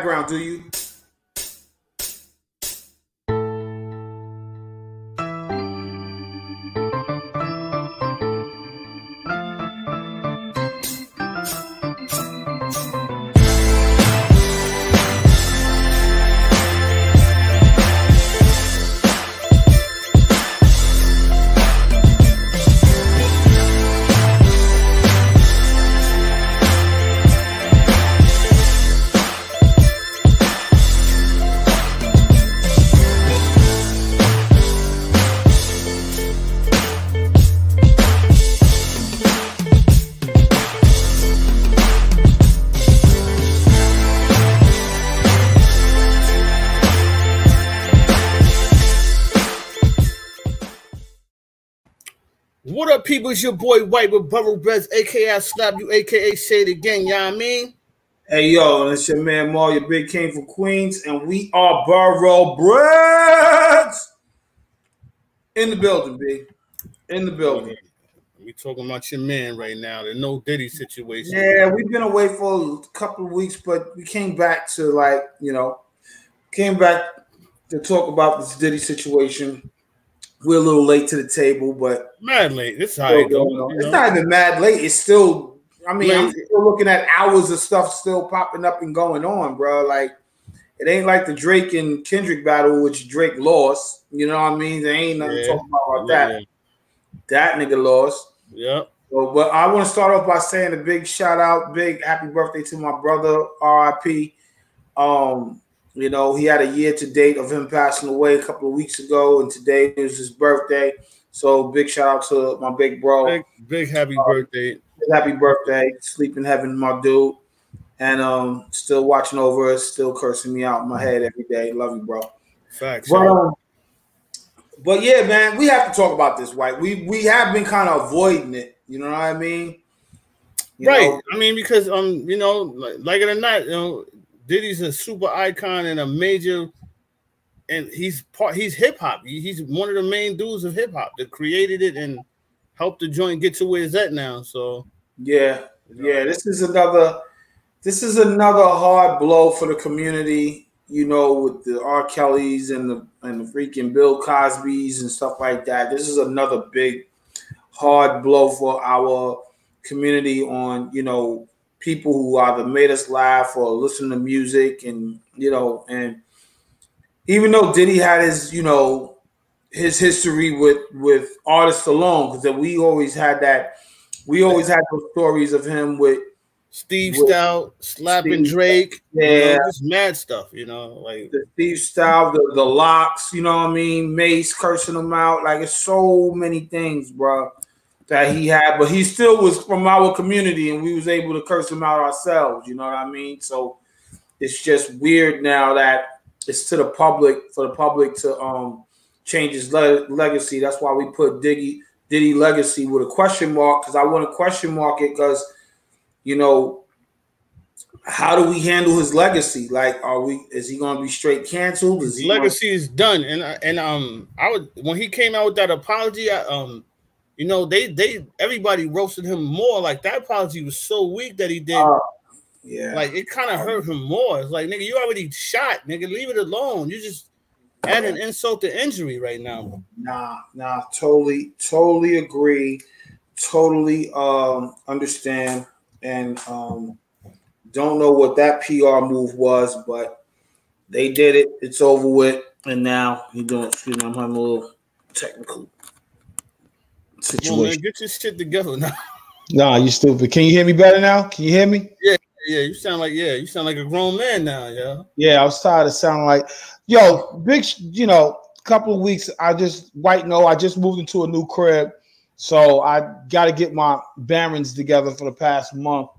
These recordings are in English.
background, do you? What up, people? It's your boy White with Borough Breads, aka I Slap You, aka Say It Again, you know what I mean? Hey, yo, it's your man Maul, your big king from Queens, and we are Borough Breads. In the building, B. In the building. We talking about your man right now, the no Diddy situation. Yeah, we've been away for a couple of weeks, but we came back to came back to talk about this Diddy situation. We're a little late to the table, but mad late. It's how it goes. It's not even mad late. It's still, I'm still looking at hours of stuff still popping up and going on, bro. Like, it ain't like the Drake and Kendrick battle, which Drake lost. You know what I mean? There ain't nothing to talk about that. That nigga lost. Yeah. So, but I want to start off by saying a big shout out, big happy birthday to my brother, R.I.P. You know, he had a year to date of him passing away a couple of weeks ago, and today is his birthday. So big shout out to my big bro. Big happy birthday. Happy birthday. Sleep in heaven, my dude. And still watching over us, still cursing me out in my head every day. Love you, bro. Facts. But yeah, man, we have to talk about this, White. We have been kind of avoiding it. You know what I mean? You know? I mean, because you know, like it or not, you know, Diddy's a super icon and a major, and he's hip hop. He's one of the main dudes of hip hop that created it and helped the joint get to where it's at now. So yeah, this is another hard blow for the community. You know, with the R. Kellys and the freaking Bill Cosbys and stuff like that. This is another big hard blow for our community on, you know, people who either made us laugh or listen to music, and you know, and even though Diddy had his, you know, his history with artists alone, because we always had those stories of him with Steve Stout slapping Drake, you know, just mad stuff, you know, like the Steve Stout, the Locks, you know what I mean, Mace cursing him out, like it's so many things, bro, that he had, but he still was from our community, and we was able to curse him out ourselves. You know what I mean? So it's just weird now that it's to the public, for the public to change his legacy. That's why we put Diddy legacy with a question mark, because I want to question mark it, because, you know, how do we handle his legacy? Like, is he going to be straight canceled? His legacy is done, and I would, when he came out with that apology, you know, everybody roasted him more. Like, that apology was so weak that he did. Like, it kind of hurt him more. It's like, nigga, you already shot, nigga. Leave it alone. You just add an insult to injury right now. Nah. Totally agree. Totally understand, and don't know what that PR move was, but they did it. It's over with, and now you don't. Excuse me, I'm having a little technical situation. On, man, get your shit together now. Nah, you stupid. Can you hear me better now? Can you hear me? Yeah. You sound like a grown man now, yeah. Yeah, I was tired of sounding like, yo, big. You know, couple of weeks. I just moved into a new crib, so I got to get my bearings together for the past month.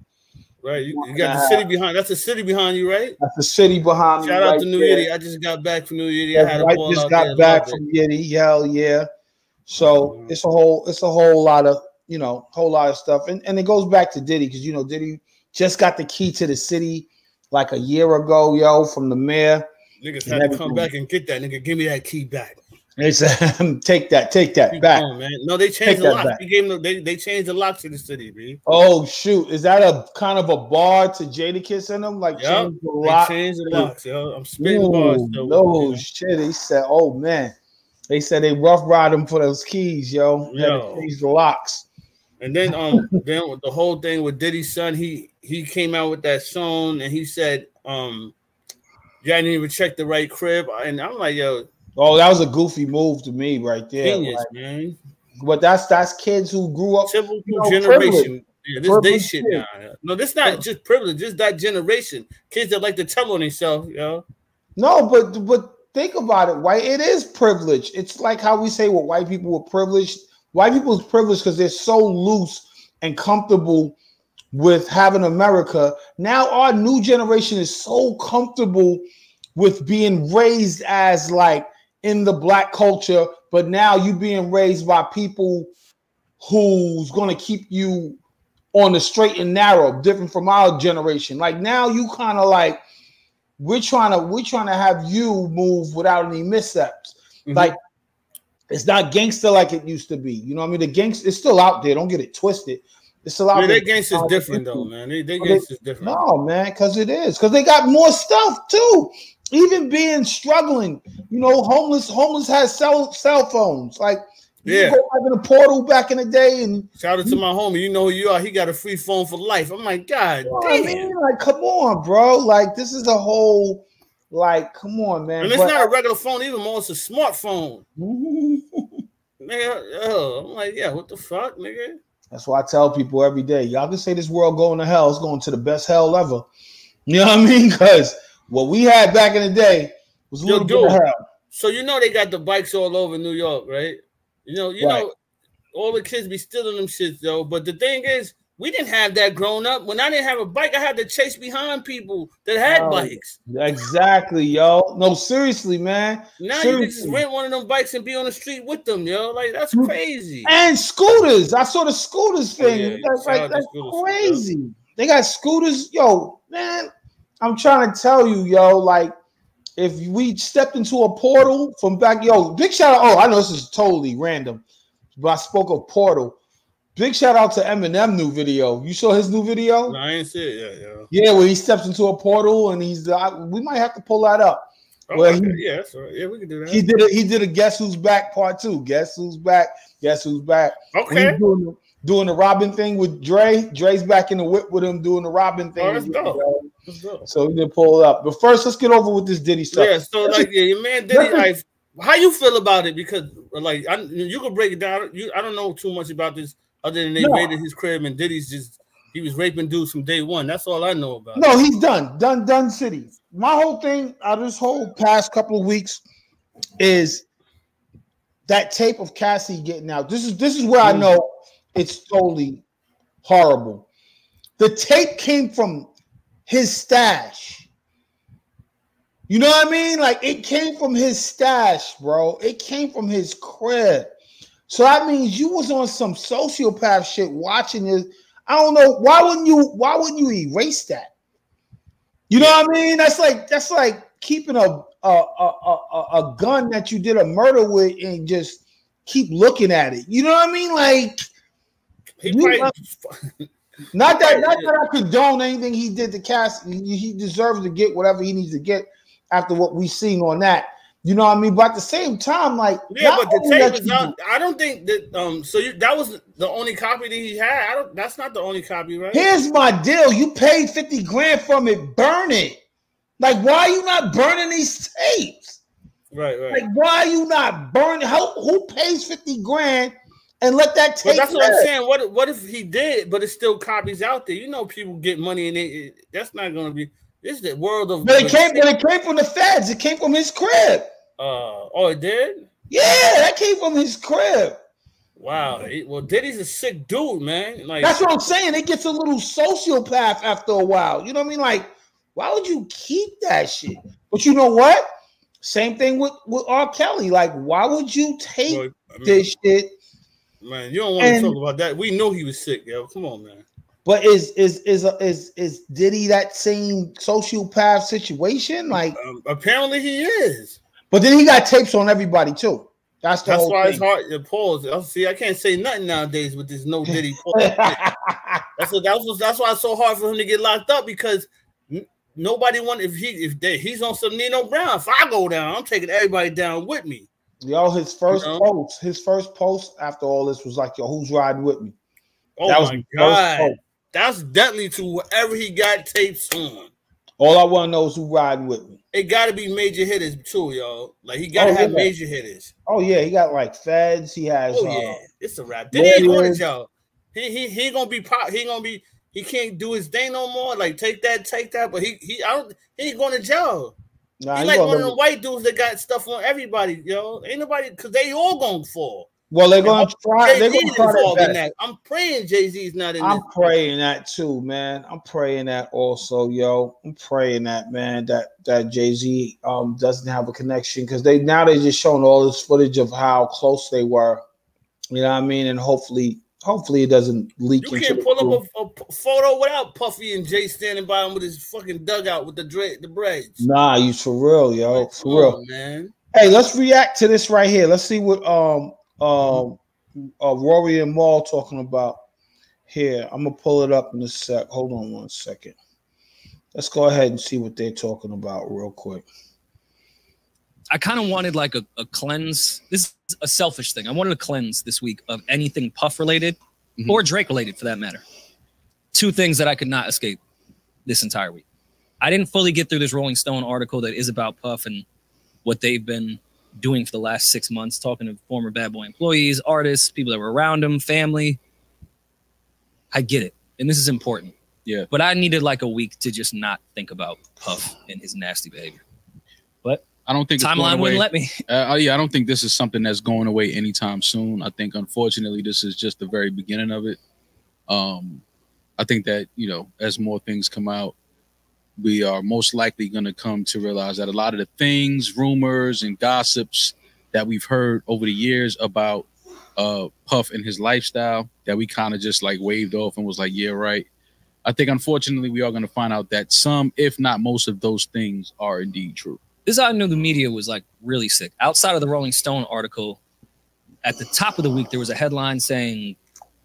Right, you got the city behind. That's the city behind you, right? That's the city behind me. Shout out to New Yiddy. I just got back from New Yiddy. I just got back from Yiddy. Hell yeah. So it's a whole lot of, you know, whole lot of stuff, and it goes back to Diddy, because, you know, Diddy just got the key to the city like a year ago, yo, from the mayor. Niggas had to come back and get that. Nigga, give me that key back. They said, take that back. Going, man. No, they changed the locks. They changed the locks to the city, man. Oh shoot. Is that a kind of a bar to Jadakiss in them? Like change the locks. They changed the locks, yo. I'm spitting bars though. No shit. He said, oh man. They said they rough ride him for those keys, yo. Had to change the locks. And then then with the whole thing with Diddy's son, he came out with that song and he said, "You didn't even check the right crib." And I'm like, yo, oh, that was a goofy move to me right there. Genius, like, man. But that's kids who grew up generation. Yeah, this they shit now. No, this not just privilege, just that generation. Kids that like to tell on themselves, yo. No, but think about it, white. It is privilege. It's like how we say what white people were privileged. White people's privileged because they're so loose and comfortable with having America. Now our new generation is so comfortable with being raised as like in the black culture, but now you being raised by people who's going to keep you on the straight and narrow, different from our generation. Like now you kind of like, we're trying to have you move without any missteps. Mm-hmm. Like it's not gangster like it used to be. You know what I mean? The gangster is still out there. Don't get it twisted. It's still out there. Their gangster is different though, man. They gangster is different. No, man, because it is. Because they got more stuff too. Even being struggling, you know, homeless has cell phones. Like you go back in the portal back in the day and shout out to my homie. You know who you are. He got a free phone for life. I'm like, God damn. I mean, like, come on, bro. Like, this is a whole, like, come on, man. And it's not a regular phone even more. It's a smartphone. Nigga, I'm like, yeah, what the fuck, nigga? That's why I tell people every day, y'all can say this world going to hell. It's going to the best hell ever. You know what I mean? Because what we had back in the day was a little bit of hell. So you know they got the bikes all over New York, right? You know, all the kids be stealing them shits, though. But the thing is, we didn't have that growing up. When I didn't have a bike, I had to chase behind people that had bikes. Exactly, yo. No, seriously, man. Now you can just rent one of them bikes and be on the street with them, yo. Like, that's crazy. And scooters. I saw the scooters thing. That's crazy. Stuff, they got scooters. Yo, man, I'm trying to tell you, yo, like, if we stepped into a portal from back, yo, big shout out. Oh, I know this is totally random, but I spoke of portal. Big shout out to Eminem new video. You saw his new video? No, I ain't see it yet, yo. Yeah, where he steps into a portal and he's we might have to pull that up. Oh, okay. Yeah, that's right. Yeah, we can do that. He did a Guess Who's Back part 2. Guess Who's Back? Guess Who's Back? Okay. Doing the Robin thing with Dre. Dre's back in the whip with him doing the Robin thing. Oh, that's dope. So we did pull it up. But first, let's get over with this Diddy stuff. Yeah, so like, your man Diddy, like, how you feel about it? Because like, you can break it down. I don't know too much about this other than they raided his crib and Diddy's he was raping dudes from day one. That's all I know about. No, he's done city. My whole thing out of this whole past couple of weeks is that tape of Cassie getting out. This is where I know it's totally horrible. The tape came from his stash. You know what I mean? Like, it came from his stash, bro. It came from his crib. So that means you was on some sociopath shit watching this. I don't know. Why wouldn't you erase that? You know what I mean? That's like keeping a gun that you did a murder with and just keep looking at it. You know what I mean? Like, not that I condone anything he did to Cass. He deserves to get whatever he needs to get after what we've seen on that. You know what I mean? But at the same time, like, yeah, but the tape is not. I don't think that. That was the only copy that he had. That's not the only copy, right? Here's my deal: you paid $50,000 from it. Burn it. Like, why are you not burning these tapes? Right. Like, why are you not burning? Who pays $50,000 and let that tape? But that's what I'm saying. What if he did, but it's still copies out there? You know, people get money, and that's not going to be. This is the world of. But it came from the feds. It came from his crib. It did? Yeah, that came from his crib. Wow. Well, Diddy's a sick dude, man. Like, that's what I'm saying. It gets a little sociopath after a while. You know what I mean? Like, why would you keep that shit? But you know what? Same thing with R. Kelly. Like, why would you take this shit? Man, you don't want to talk about that. We know he was sick, yo. Come on, man. But is Diddy that same sociopath situation? Like, apparently he is. But then he got tapes on everybody too. That's why thing. It's hard to pause. See, I can't say nothing nowadays with this no Diddy pause. That's why it's so hard for him to get locked up, because nobody if he's on some Nino Brown. If I go down, I'm taking everybody down with me. Yo, his first post after all this was like, yo, who's riding with me? Oh that my God. That's deadly to whoever he got tapes on. All I want to know is who riding with me. It got to be major hitters too, yo. Like he got to have major hitters. Oh yeah, he got like feds. He has. Oh yeah, it's a rap. Diddy ain't going to jail. He gonna be pop. He gonna be. He can't do his thing no more. Like take that. But he ain't going to jail. Nah, he like one of the white dudes that got stuff on everybody, yo. Ain't nobody, because they all gonna fall. Well, they're gonna try. They're gonna try in that. I'm praying Jay-Z's not in. I'm praying that too, man. I'm praying that also, yo. I'm praying that, man, that Jay-Z doesn't have a connection, because they're just showing all this footage of how close they were. You know what I mean? And hopefully it doesn't leak. You can't pull up a photo without Puffy and Jay standing by him with his fucking dugout with the braids. Nah, you for real, yo, for real, man. Hey, let's react to this right here. Let's see what Rory and Maul talking about here. I'm gonna pull it up in a sec. Hold on 1 second. Let's go ahead and see what they're talking about real quick. I kind of wanted like a cleanse. This is a selfish thing. I wanted a cleanse this week of anything Puff related or Drake related for that matter. Two things that I could not escape this entire week. I didn't fully get through this Rolling Stone article that is about Puff and what they've been doing for the last 6 months, talking to former Bad Boy employees, artists, people that were around him, family. I get it. And this is important. Yeah. But I needed like a week to just not think about Puff and his nasty behavior. But I don't think timeline wouldn't let me. I don't think this is something that's going away anytime soon. I think, unfortunately, this is just the very beginning of it. I think that, as more things come out, we are most likely going to come to realize that a lot of the things, rumors, and gossips that we've heard over the years about Puff and his lifestyle that we kind of just like waved off and was like, yeah, right. I think, unfortunately, we are going to find out that some, if not most of those things are indeed true. This is how I knew the media was like really sick. Outside of the Rolling Stone article, at the top of the week, there was a headline saying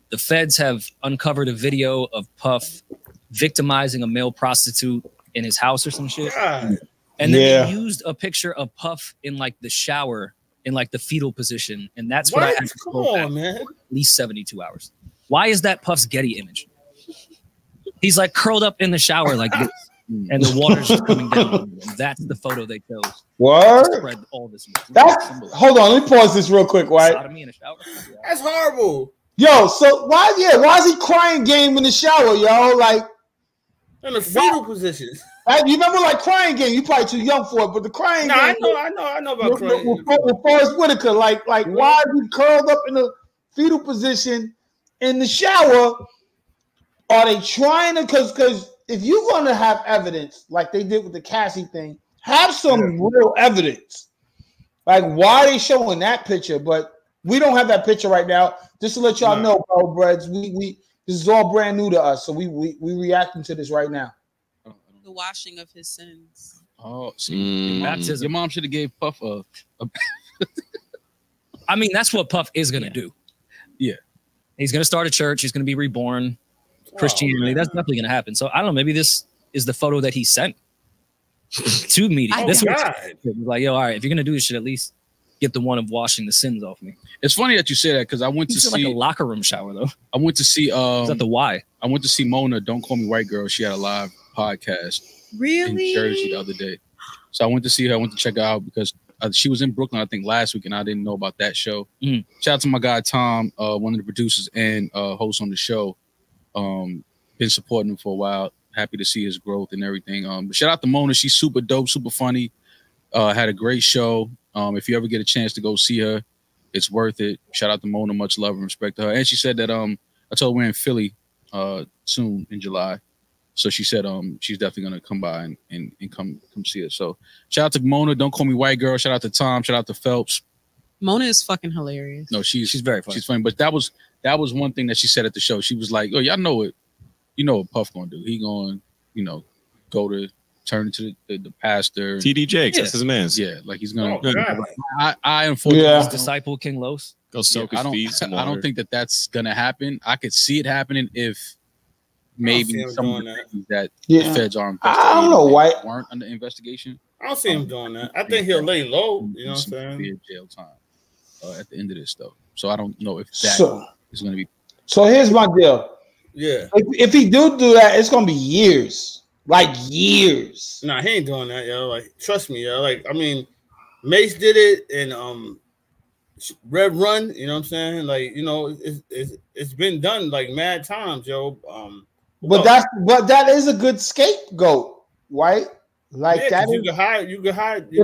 the feds have uncovered a video of Puff victimizing a male prostitute in his house or some shit. God. And then they used a picture of Puff in like the shower in like the fetal position. And that's what I had to scroll back for at least 72 hours. Why is that Puff's Getty image? He's like curled up in the shower like this. And the water's just coming down. That's the photo they chose. What? Spread all this. Hold on, let me pause this real quick, right? Sodomy in a shower. That's horrible. Yo, so why is he crying game in the shower, yo? Like in the fetal position. You remember like Crying Game? You probably too young for it, but the Crying Game. I know about Crying Game. With Forrest Whitaker, like why is he curled up in the fetal position in the shower? Are they trying to? Because if you're going to have evidence like they did with the Cassie thing, have some real evidence. Like, why are they showing that picture? But we don't have that picture right now. Just to let y'all know, bro, Breads, we this is all brand new to us, so we reacting to this right now. The washing of his sins. Oh, see, your mom should have gave Puff a I mean, that's what Puff is going to do. Yeah. He's going to start a church. He's going to be reborn. Christianity. That's definitely going to happen. So I don't know. Maybe this is the photo that he sent to media. This was like, yo, all right, if you're going to do this shit, at least get the one of washing the sins off me. It's funny that you say that because I went to see like a locker room shower though. I went to see is that the why? I went to see Mona, Don't Call Me White Girl. She had a live podcast in Jersey the other day. So I went to see her. I went to check her out because she was in Brooklyn, I think, last week, and I didn't know about that show. Shout out to my guy Tom, one of the producers and host on the show. Been supporting him for a while. Happy to see his growth and everything. But shout out to Mona. She's super dope, super funny. Had a great show. If you ever get a chance to go see her, it's worth it. Shout out to Mona. Much love and respect to her. And she said that I told her we're in Philly soon in July. So she said she's definitely gonna come by and come see us. So shout out to Mona. Don't Call Me White Girl. Shout out to Tom. Shout out to Phelps. Mona is fucking hilarious. No, she's very funny. She's funny. But that was one thing that she said at the show. She was like, "Oh, y'all know what? You know what Puff gonna do? He gonna, go to turn into the pastor. TD Jakes, that's his man. Yeah, like he's gonna. Oh, I unfortunately his disciple King Los. Go soak his feet. I don't think that's gonna happen. I could see it happening if maybe some of the things that the feds are investigating. I don't know why weren't under investigation. I don't see him doing that. I think he'll lay low. You know what I'm saying? Be in jail time at the end of this though. So I don't know if that is going to be. So here's my deal. Yeah. If he do that, it's gonna be years. Like years. Nah, he ain't doing that, yo. Like, trust me, yo. Like, I mean, Mace did it and Red Run, you know what I'm saying? Like, you know, it's been done like mad times, yo. But that is a good scapegoat, right? Like that. You can hide. You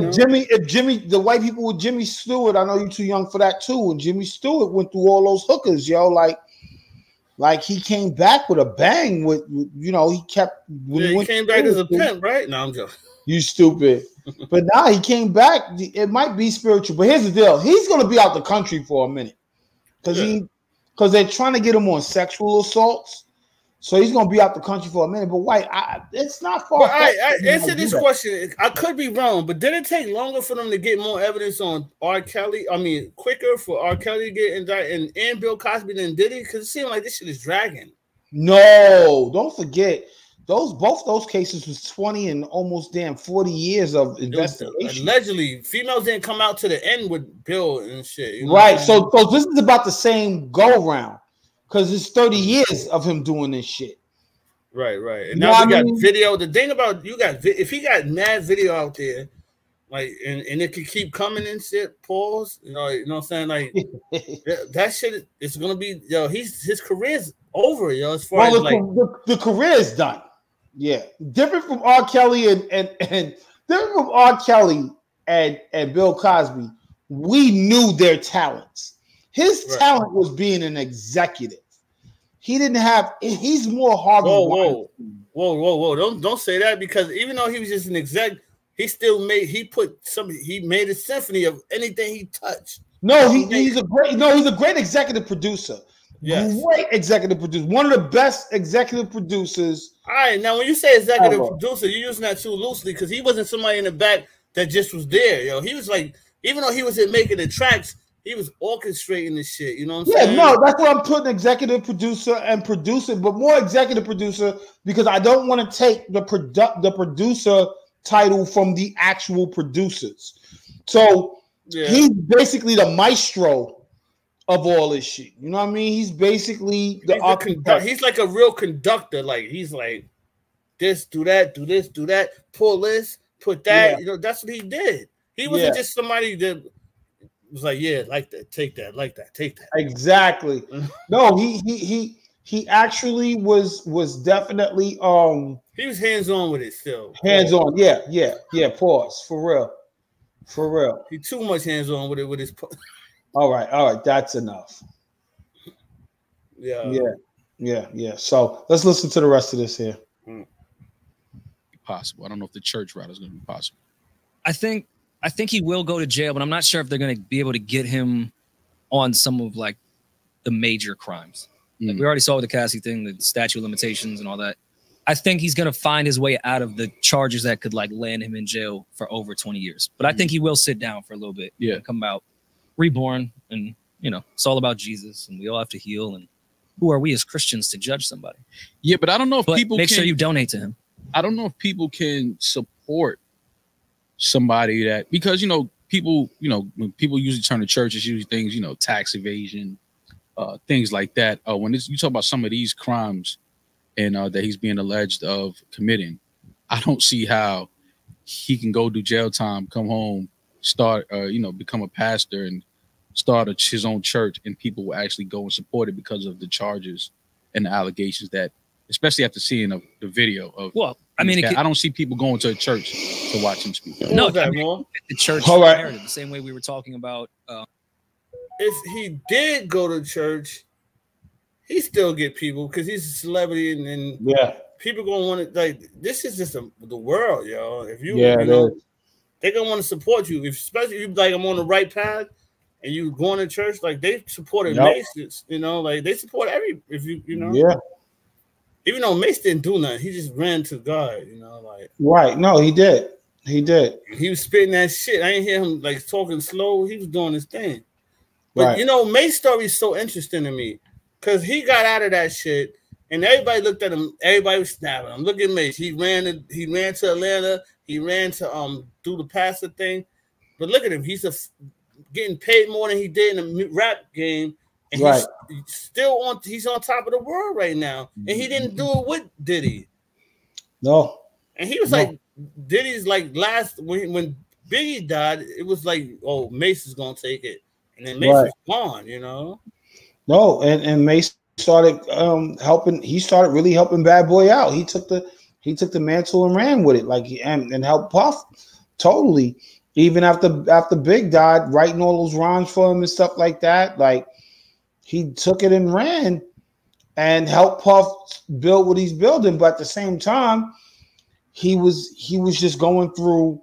if Jimmy, the white people with Jimmy Stewart, I know you're too young for that too. And Jimmy Stewart went through all those hookers, yo. Like he came back with a bang. With he kept. He came back as a pimp, right? No, I'm joking. You stupid. But now he came back. It might be spiritual, but here's the deal: he's gonna be out the country for a minute because they're trying to get him on sexual assaults. So he's gonna be out the country for a minute. But White, it's not far. I answer this question. I could be wrong, but did it take longer for them to get more evidence on R. Kelly? I mean, quicker for R. Kelly to get indicted and Bill Cosby than Diddy? Because it seemed like this shit is dragging. No, don't forget. Both those cases was 20 and almost 40 years of investigation. Allegedly, females didn't come out to the end with Bill and shit. You know right. So this is about the same go round because it's 30 years of him doing this shit. Right. And now we got video. The thing about if he got mad video out there, like and it could keep coming and shit. Pause. You know what I'm saying? Like that shit is gonna be his career's over, yo. As far as the career is done. Yeah, different from R. Kelly and different from R. Kelly and Bill Cosby. We knew their talents. His talent was being an executive. He didn't have. He's more hard. Whoa! Don't say that because even though he was just an exec, he still made. He made a symphony of anything he touched. No, he's a great executive producer. Yes. Great executive producer. One of the best executive producers. All right, now when you say executive producer, you're using that too loosely because he wasn't somebody in the back that just was there, yo. He was like, even though he wasn't making the tracks, he was orchestrating this shit. You know what I'm saying? Yeah, no, that's why I'm putting executive producer and producer, but more executive producer because I don't want to take the producer title from the actual producers. So he's basically the maestro of all this shit. You know what I mean? He's basically the architect. He's like a real conductor. Like he's like this, do that, do this, do that, pull this, put that. Yeah. You know, that's what he did. He wasn't just somebody that was like, like that, take that, like that, take that. Exactly. No, he actually was definitely he was hands-on with it still. Hands-on, yeah. Pause. For real. He too much hands-on with it with his All right. That's enough. Yeah. So let's listen to the rest of this here. Possible. I don't know if the church route is going to be possible. I think he will go to jail, but I'm not sure if they're going to be able to get him on some of like the major crimes. Like we already saw with the Cassie thing, the statute of limitations and all that. I think he's going to find his way out of the charges that could like land him in jail for over 20 years. But I think he will sit down for a little bit. Yeah, and come out reborn, and it's all about Jesus, and we all have to heal. And who are we as Christians to judge somebody? Yeah, but I don't know if people make sure you donate to him. I don't know if people can support somebody that because people when people usually turn to church, it's usually things tax evasion, things like that. When you talk about some of these crimes and that he's being alleged of committing, I don't see how he can go do jail time, come home, start become a pastor and start his own church, and people will actually go and support it because of the charges and the allegations that, especially after seeing the video of. Well, I mean, I don't see people going to a church to watch him speak. No, the church narrative, the same way we were talking about. If he did go to church, he still get people because he's a celebrity, and people gonna want to like. This is just the world, yo. If you, they're gonna want to support you, especially if you like I'm on the right path and you going to church. Like they supported Masons, like they support if you. Even though Mace didn't do nothing, he just ran to God, you know, like right. No, he did. He did. He was spitting that shit. I didn't hear him like talking slow. He was doing his thing. But Right. you know, Mace's story is so interesting to me because he got out of that shit, and everybody looked at him. Everybody was snapping him. Look at Mace. He ran to Atlanta. He ran to do the pastor thing. But look at him. He's getting paid more than he did in the rap game, and right. he's still on. He's on top of the world right now, and he didn't do it with Diddy. No. And he was like, Diddy's like last when Biggie died, it was like, oh, Mace is gonna take it, and then Mace was gone, you know. No, and Mace started helping. He started really helping Bad Boy out. He took the mantle and ran with it, like and helped Puff totally. Even after Big died, writing all those rhymes for him and stuff like that. Like he took it and ran and helped Puff build what he's building. But at the same time, he was just going through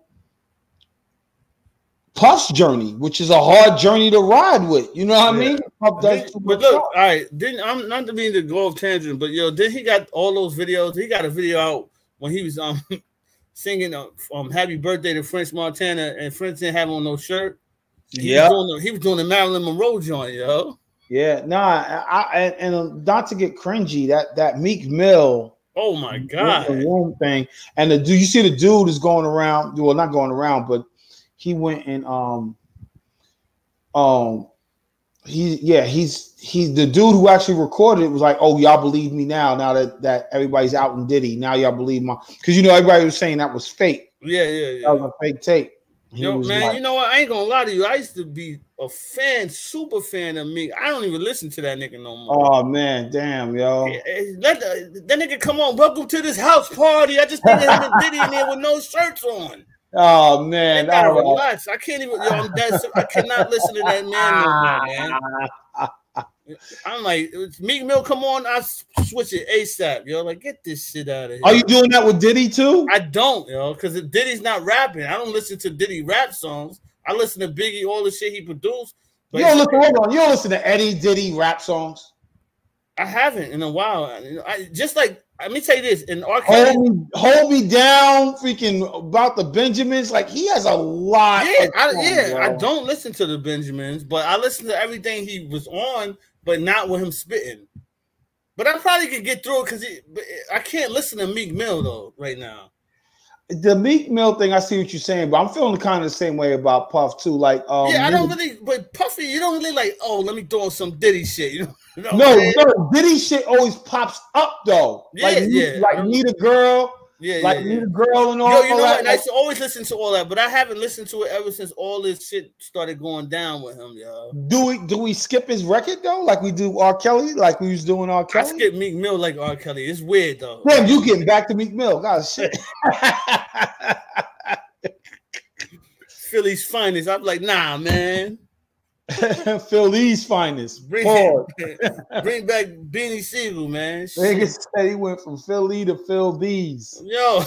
Puff's journey, which is a hard journey to ride with. You know what I mean? Puff does but look, all right, I'm not to mean to go off tangent, but then he got all those videos. He got a video out when he was singing "Happy Birthday" to French Montana, and French didn't have on no shirt. He was doing the Marilyn Monroe joint, yo. Yeah, and not to get cringy, that Meek Mill. Oh my God! The one thing, and do you see the dude is going around? Well, not going around, but he went and he's the dude who actually recorded it was like, oh, y'all believe me now that everybody's out in Diddy. Now y'all believe because everybody was saying that was fake. Yeah. That was a fake tape. Yo, man, like, you know what? I ain't gonna lie to you. I used to be a super fan of Meek. I don't even listen to that nigga no more. Oh man, damn, yo. Let that nigga come on. Welcome to this house party. I just think him and Diddy in there with no shirts on. Oh man, they gotta relax. I can't even. Yo, I cannot listen to that man no more, man. I'm like, Meek Mill, come on, I switch it ASAP, yo. Like, get this shit out of here. Are you doing that with Diddy too? I don't, yo, because Diddy's not rapping. I don't listen to Diddy rap songs. I listen to Biggie, all the shit he produced. You don't listen to Eddie Diddy rap songs? I haven't in a while. Let me tell you this. In Hold Me Down, freaking about the Benjamins. Like, he has a lot. I don't listen to the Benjamins, but I listen to everything he was on, but not with him spitting. But I probably could get through it because I can't listen to Meek Mill though right now. The Meek Mill thing, I see what you're saying, but I'm feeling kind of the same way about Puff too. Like, I don't really, but Puffy, you don't really like. Oh, let me throw some Diddy shit. You know no, Diddy shit always pops up though. Like Need a Girl. Need a Girl and all. Yo, you know what? I used to always listen to all that, but I haven't listened to it ever since all this shit started going down with him, yo. Do we skip his record though, like we do R. Kelly, like we was doing R. Kelly? I skip Meek Mill like R. Kelly. It's weird though. Damn, you getting back to Meek Mill? God shit. Philly's finest. I'm like, nah, man. Philly's finest. Bring back Beanie Siegel, man. Nigga said he went from Philly to Phil B's. Yo.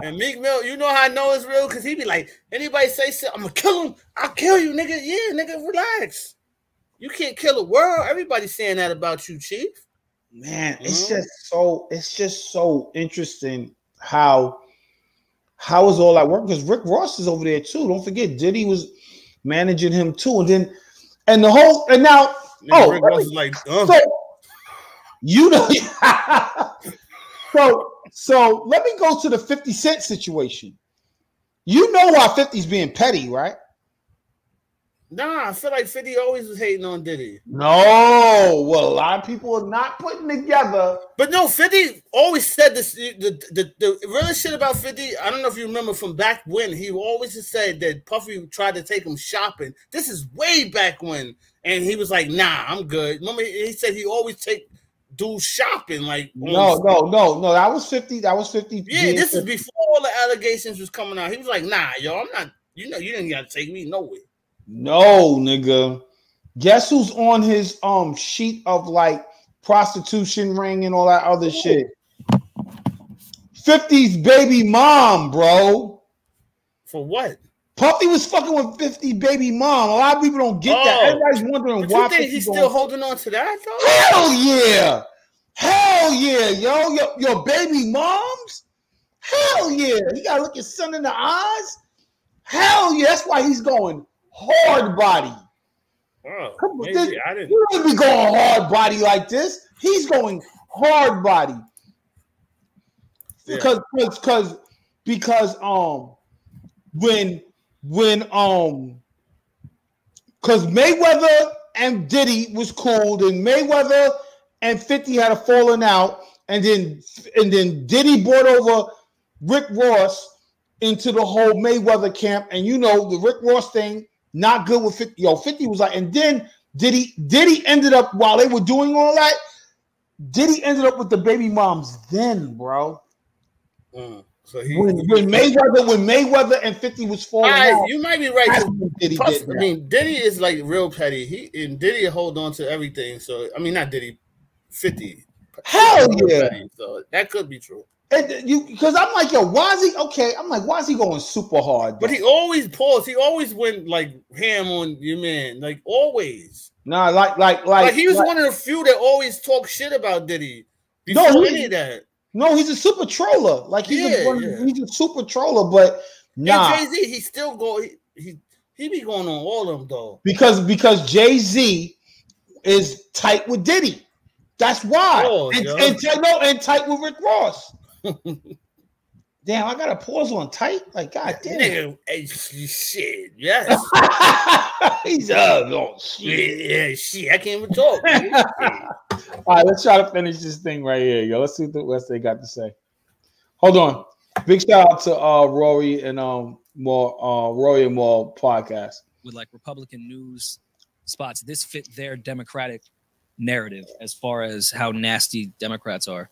And Meek Mill, you know how I know it's real? Because he be like, anybody say something, I'm going to kill him. I'll kill you, nigga. Yeah, nigga, relax. You can't kill the world. Everybody's saying that about you, Chief. Man, it's just so interesting how is all that work, because Rick Ross is over there too. Don't forget, Diddy was managing him too, Rick Ross is like, so let me go to the 50 Cent situation. You know why 50's being petty, right? Nah, I feel like 50 always was hating on Diddy. No, well, a lot of people are not putting together. But no, 50 always said this. The real shit about 50, I don't know if you remember from back when, he always just said that Puffy tried to take him shopping. This is way back when. And he was like, nah, I'm good. Remember, he said he always take dudes shopping. Like, no. That was 50. That was 50. Yeah, this is before all the allegations was coming out. He was like, nah, yo, I'm not, you didn't got to take me nowhere. No, nigga. Guess who's on his sheet of like prostitution ring and all that other shit? 50's baby mom, bro. For what? Puffy was fucking with 50 baby mom. A lot of people don't get that. Everybody's wondering but why. You think he's still holding on to that though? Hell yeah. Hell yeah, yo. Your baby moms? Hell yeah. He gotta look his son in the eyes. Hell yeah. That's why he's going hard body. Oh, Come on, maybe I didn't. You don't be going hard body like this. He's going hard body. Yeah. Because when because Mayweather and Diddy was cool, and Mayweather and 50 had a falling out, and then Diddy brought over Rick Ross into the whole Mayweather camp, and you know the Rick Ross thing not good with 50. 50 was like, and then Diddy ended up while they were doing all that. Diddy ended up with the baby moms then, bro. So when Mayweather and 50 was falling out, you might be right. Diddy is like real petty. Diddy hold on to everything. So I mean, not Diddy, 50. Hell yeah. Petty, so that could be true. Because I'm like, yo, why is he okay? I'm like, why is he going super hard? Though? But he always paused. He always went like ham on your man, like always. Nah, like he was one of the few that always talk shit about Diddy before any of that. No, he's a super troller. Like he's a super troller, but nah. And Jay-Z, he still go. He be going on all of them though. Because Jay-Z is tight with Diddy. That's why. And tight with Rick Ross. Damn, I gotta pause on tight. Like, god damn. Nigga, hey, shit, yes. He's on shit. Yeah, shit. I can't even talk. All right, let's try to finish this thing right here, yo. Let's see what the rest they got to say. Hold on. Big shout out to Rory and Rory and More podcast. With like Republican news spots, this fit their Democratic narrative as far as how nasty Democrats are.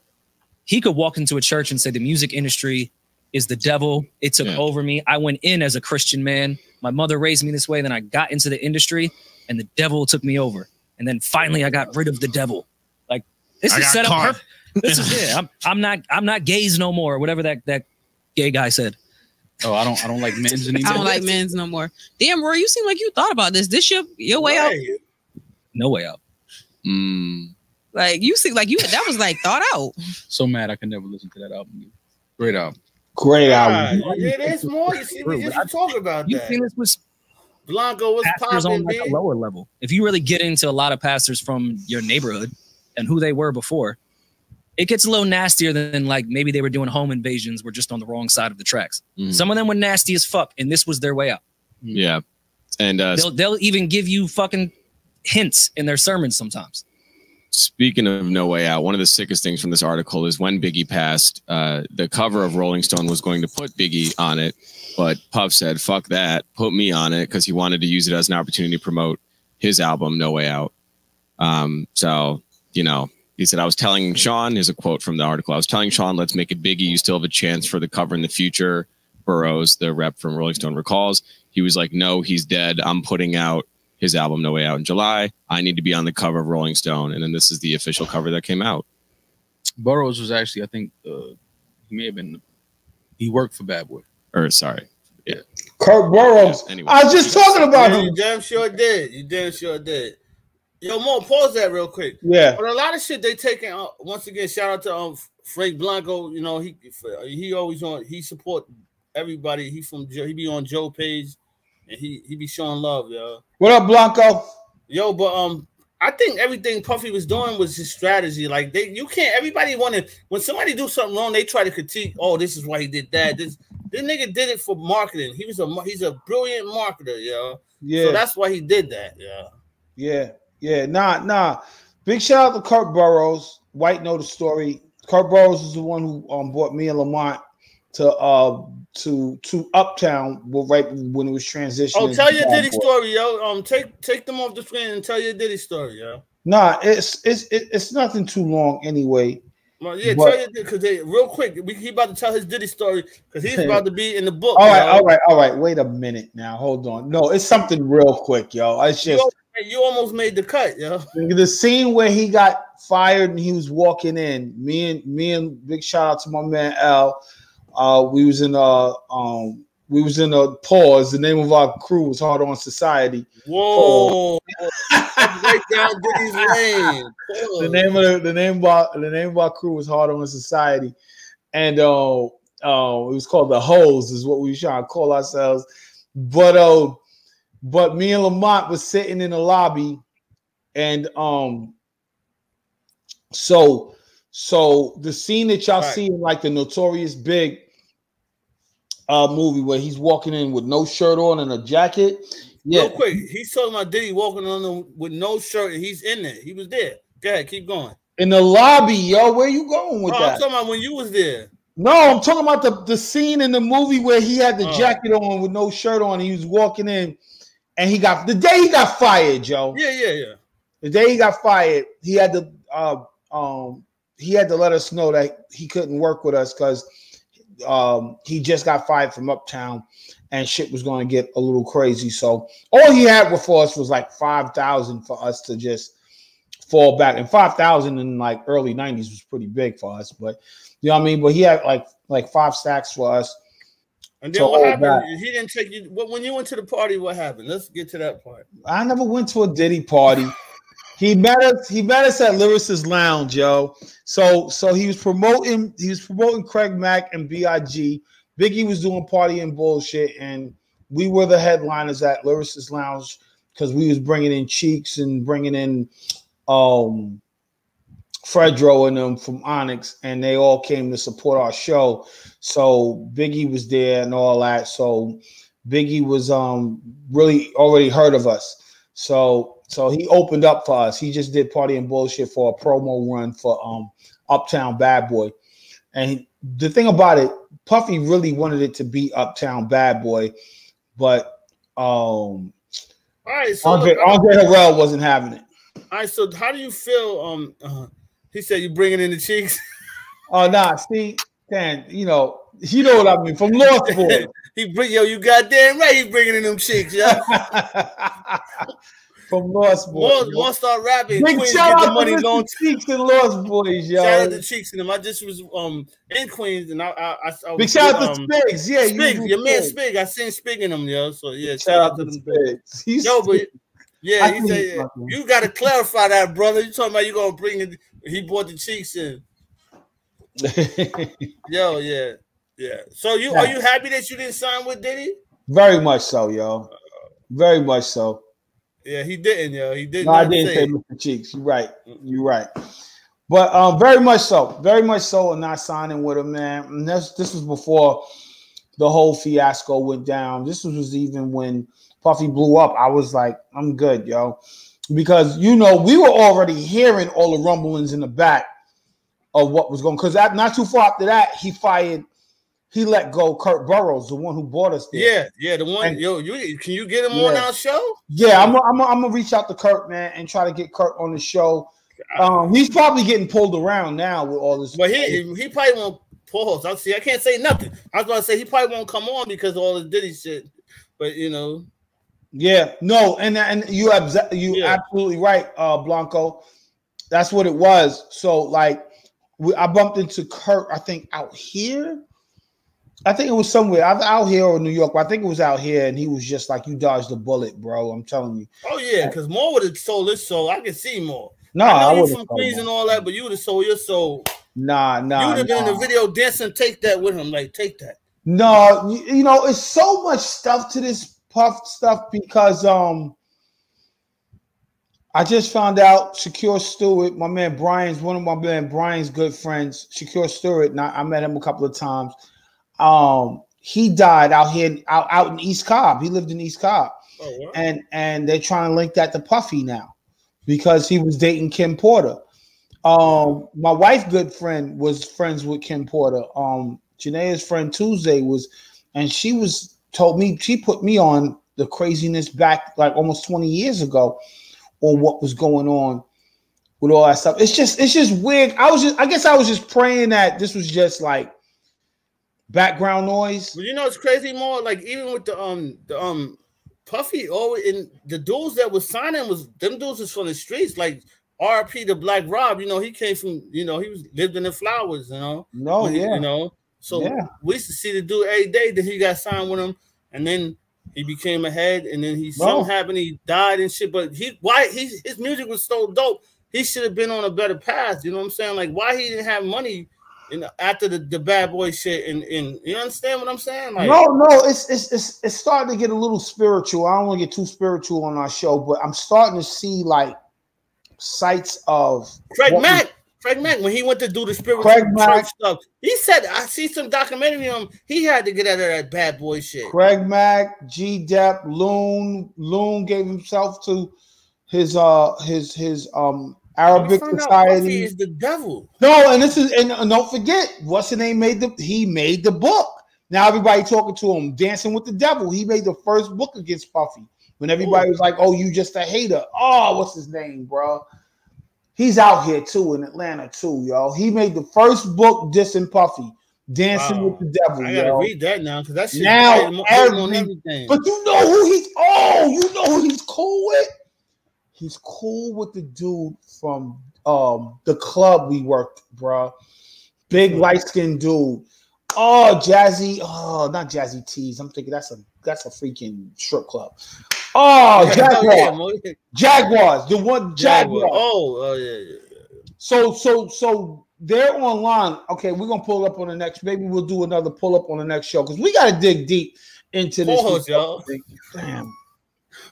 He could walk into a church and say the music industry is the devil. It took over me. I went in as a Christian man. My mother raised me this way. Then I got into the industry and the devil took me over. And then finally I got rid of the devil. Like this is set up. This is I'm not gays no more. Or whatever that gay guy said. Oh, I don't like men's anymore. I don't like men's no more. Damn, Roy, you seem like you thought about this. This your way out? No way out. Like you see, like you that was like thought out. So mad I can never listen to that album. Great album. Great album. Yeah, there's more. You see, we just talk about you that. think this was Blanco was pastors on like a lower level. If you really get into a lot of pastors from your neighborhood and who they were before, it gets a little nastier than like maybe they were doing home invasions. We're just on the wrong side of the tracks. Some of them were nasty as fuck, and this was their way out. Yeah, and they'll even give you fucking hints in their sermons sometimes. Speaking of No Way Out, one of the sickest things from this article is when Biggie passed, the cover of Rolling Stone was going to put Biggie on it, but Puff said, fuck that, put me on it, because he wanted to use it as an opportunity to promote his album, No Way Out. So, you know, he said, I was telling Sean, here's a quote from the article, I was telling Sean, let's make it Biggie, you still have a chance for the cover in the future. Burroughs, the rep from Rolling Stone, recalls. He was like, no, he's dead. I'm putting out his album No Way Out in July. I need to be on the cover of Rolling Stone. And then this is the official cover that came out. Burroughs was actually, I think, he may have been, he worked for Bad Boy. Or, sorry. Yeah. Kurt Burroughs. Yeah, anyway. I was just talking about him. You damn sure did. You damn sure did. Yo, Mo, pause that real quick. Yeah. But a lot of shit they taking, once again, shout out to Frank Blanco. You know, he always on, he support everybody. He be on Joe page. And he be showing love, yo. What up, Blanco? Yo, but I think everything Puffy was doing was his strategy. Like everybody wanted, when somebody do something wrong, they try to critique. Oh, this is why he did that. This nigga did it for marketing. He's a brilliant marketer, yo. Yeah. So that's why he did that, yeah. Yeah. Nah. Big shout out to Kurt Burroughs. White know the story. Kurt Burroughs is the one who brought me and Lamont to Uptown right when it was transitioning. Oh, tell your Diddy story, yo. Take them off the screen and tell your Diddy story, yo. Nah, it's nothing too long anyway. Well, yeah, tell you because real quick, he about to tell his Diddy story because he's about to be in the book. All right. Wait a minute now. Hold on. No, it's something real quick, yo. It's just you almost made the cut, yo. The scene where he got fired and he was walking in. Me and big shout out to my man Al. We was in We was in a pause. The name of our crew was Hard On Society. Whoa! Right down Diddy's lane. The name of our crew was Hard On Society, and it was called the Hoes, is what we were trying to call ourselves. But me and Lamont was sitting in the lobby, and so the scene that y'all see in like the Notorious Big movie where he's walking in with no shirt on and a jacket. Yeah. Real quick, he's talking about Diddy walking on with no shirt and he's in there. He was there. Go ahead, keep going. In the lobby, yo. Where you going with that? I'm talking about when you was there. No, I'm talking about the scene in the movie where he had the jacket on with no shirt on. And he was walking in, and the day he got fired, Joe. Yeah. The day he got fired, he had to let us know that he couldn't work with us because he just got fired from Uptown, and shit was going to get a little crazy. So all he had for us was like 5,000 for us to just fall back, and 5,000 in like early 90s was pretty big for us. But you know what I mean. But he had like 5 stacks for us. And then what happened? Back. He didn't take you. When you went to the party, what happened? Let's get to that part. I never went to a Diddy party. He met us at Lyricist Lounge, yo. So he was promoting Craig Mack and B.I.G. Biggie was doing party and bullshit, and we were the headliners at Lyricist Lounge because we was bringing in Cheeks and bringing in Fredro and them from Onyx, and they all came to support our show. So Biggie was there and all that. So Biggie was really already heard of us. So he opened up for us. He just did party and bullshit for a promo run for Uptown Bad Boy. And the thing about it, Puffy really wanted it to be Uptown Bad Boy, but all right, so Andre Harrell wasn't having it. All right, so how do you feel? He said you bringing in the Cheeks. Oh nah, see, Dan, you know what I mean. From Lost Boys. You goddamn right. He bringing in them Cheeks, yeah. From Lost Boys. More start rapping. Big Queens shout get out the money to going. Cheeks and Lost Boys, yo. Shout out to Cheeks and them. I just was in Queens, and I big shout out to Spigs, yeah. Spig, your man Spig. I seen Spig in them, yo. So yeah, shout out to them. Yo, but yeah, he said you got to clarify that, brother. You talking about you gonna bring it? He brought the Cheeks in. Yo, yeah. So are you happy that you didn't sign with Diddy? Very much so, yo. Very much so. Yeah, he didn't, yo. He didn't. No, I didn't say Mr. Cheeks. You're right. But very much so, and not signing with him, man. And this was before the whole fiasco went down. This was even when Puffy blew up. I was like, I'm good, yo, because we were already hearing all the rumblings in the back of what was going. Because not too far after that, he let go Kurt Burrows, the one who bought us there. Yeah, the one. And, can you get him on our show? Yeah, I'm gonna reach out to Kurt, man, and try to get Kurt on the show. He's probably getting pulled around now with all this. But he probably won't pause. I can't say nothing. I was gonna say he probably won't come on because of all the Diddy shit. But yeah, no, and you absolutely right, Blanco. That's what it was. So like, I bumped into Kurt, I think out here. I think it was somewhere out here or New York, but I think it was out here, and he was just like, "You dodged the bullet, bro." I'm telling you. Oh yeah, because Moore would have sold his soul. I can see more. No, I know you from Queens and all that, but you would have sold your soul. Nah. You would have been in the video dancing. Take that with him, like take that. No, it's so much stuff to this Puff stuff because I just found out Shakur Stewart, my man Brian's one of my man Brian's good friends. Shakur Stewart, and I met him a couple of times. He died out here out in East Cobb. He lived in East Cobb. Oh, wow. And they're trying to link that to Puffy now because he was dating Kim Porter. My wife, good friend, was friends with Kim Porter. Janae's friend Tuesday was, and she put me on the craziness back like almost 20 years ago on what was going on with all that stuff. It's just weird. I guess I was just praying that this was just like background noise. Well, it's crazy more. Like even with the Puffy, in the dudes that was signing them dudes was from the streets. Like RP the Black Rob, he came from, he lived in the Flowers, No, yeah. So we used to see the dude every day that he got signed with him, and then he became a head, and then something happened, he died and shit. But his music was so dope. He should have been on a better path. You know what I'm saying? Like, why he didn't have money after the bad boy shit? And you understand what I'm saying? Like, no, it's starting to get a little spiritual. I don't want to get too spiritual on our show, but I'm starting to see like sites of Craig Mack, when he went to do the spiritual church stuff, he said, I see some documentary on him. He had to get out of that bad boy shit. Craig Mack, G Dep, Loon gave himself to his Arabic society. He is the devil. No, and don't forget, what's the name he made the book. Now everybody talking to him, Dancing with the Devil. He made the first book against Puffy. When everybody was like, "Oh, you just a hater." Oh, what's his name, bro? He's out here too in Atlanta too, yo. He made the first book dissing Puffy, Dancing with the Devil. I gotta read that now because that's now on everything. But you know who he's cool with? He's cool with the dude from the club we worked, bro. Big light-skinned dude. Oh, Jazzy. Oh, not Jazzy Tees. I'm thinking that's a freaking strip club. Oh, Jaguars. Jaguars. The one Jaguars. Oh, yeah. So they're online. Okay, we're gonna pull up on the next. Maybe we'll do another pull up on the next show because we gotta dig deep into this. Pause, y'all. Damn.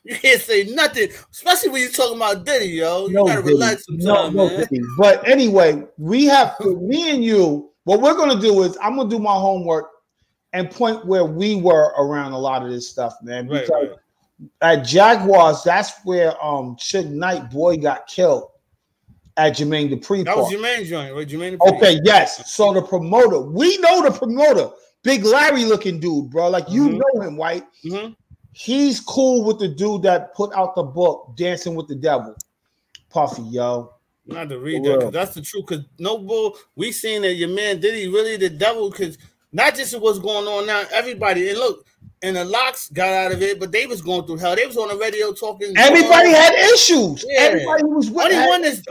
You can't say nothing, especially when you're talking about Diddy, yo. You gotta relax sometimes, man. Diddy. But anyway, me and you. What we're gonna do is I'm gonna do my homework and point where we were around a lot of this stuff, man. Because at Jaguars, that's where Suge Knight boy got killed at Jermaine Dupri. That was Jermaine's joint, right? Jermaine Dupri. Okay, yes. So the promoter, we know the promoter, Big Larry looking dude, bro. Like you know him, right? Mm-hmm. He's cool with the dude that put out the book, Dancing with the Devil. Puffy, yo. Not to read that, because that's the truth. Because we seen that your man Diddy really the devil. Because not just what's going on now, everybody. And look, and the Locks got out of it, but they was going through hell. They was on the radio talking. Everybody had issues. Yeah. Everybody was with. Only one is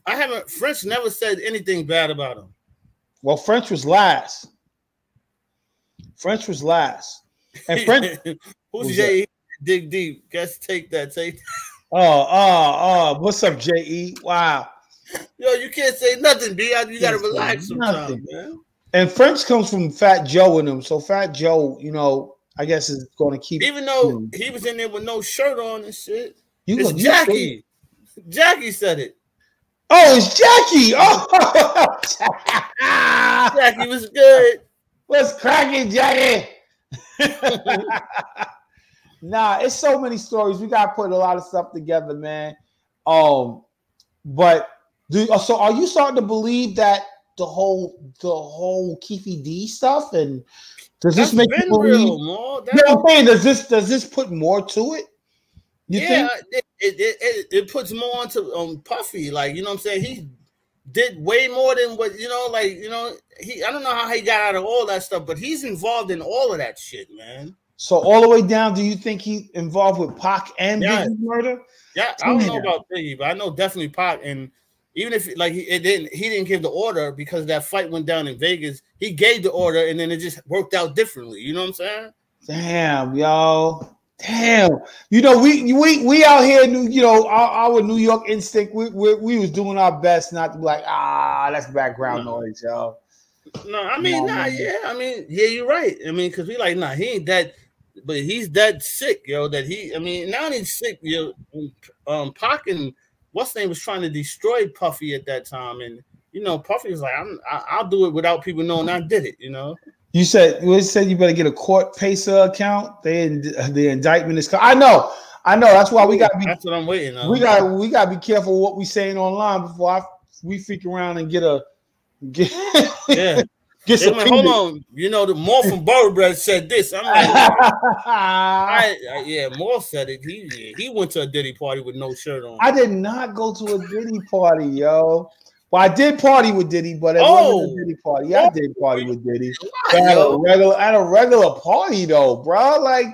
I haven't. French never said anything bad about him. Well, French was last. And French. Who's Jay? Dig deep. Guess take that. Oh, what's up, J.E.? Wow. Yo, you can't say nothing, B. You gotta relax sometimes, man. And French comes from Fat Joe in him. So Fat Joe, I guess is going to keep. Even though he was in there with no shirt on and shit. It's Jackie. Jackie said it. Oh, it's Jackie. Oh, Jackie was good. What's cracking, Jackie? Nah, it's so many stories. We gotta put a lot of stuff together, man. But so are you starting to believe that the whole Keefy D stuff, and does this make you believe? I'm saying, does this put more to it? You think? It puts more onto Puffy. Like, you know what I'm saying? He did way more than what, I don't know how he got out of all that stuff, but he's involved in all of that shit, man. So all the way down, do you think he involved with Pac and Biggie's murder? Yeah, I don't know about Biggie, but I know definitely Pac. And even if he didn't give the order because that fight went down in Vegas. He gave the order, and then it just worked out differently. You know what I'm saying? Damn, yo. Damn. We out here, our New York instinct. We was doing our best not to be like, that's background noise, yo. No, I mean, you're right. I mean, because we like, he ain't that. But he's that sick, yo. Now he's sick, yo. Pac and what's name was trying to destroy Puffy at that time, and Puffy was like, I'll do it without people knowing I did it. You said you better get a court Pacer account. The indictment is. I know. That's why we got to be. That's what I'm waiting on. We got to be careful what we saying online before we freak around and get yeah. Hold on, the Moore from Burberry said this. I'm like, Moore said it. He went to a Diddy party with no shirt on. I did not go to a Diddy party, yo. Well, I did party with Diddy, but it wasn't a Diddy party. Yeah, I did party with Diddy at a regular party though, bro. Like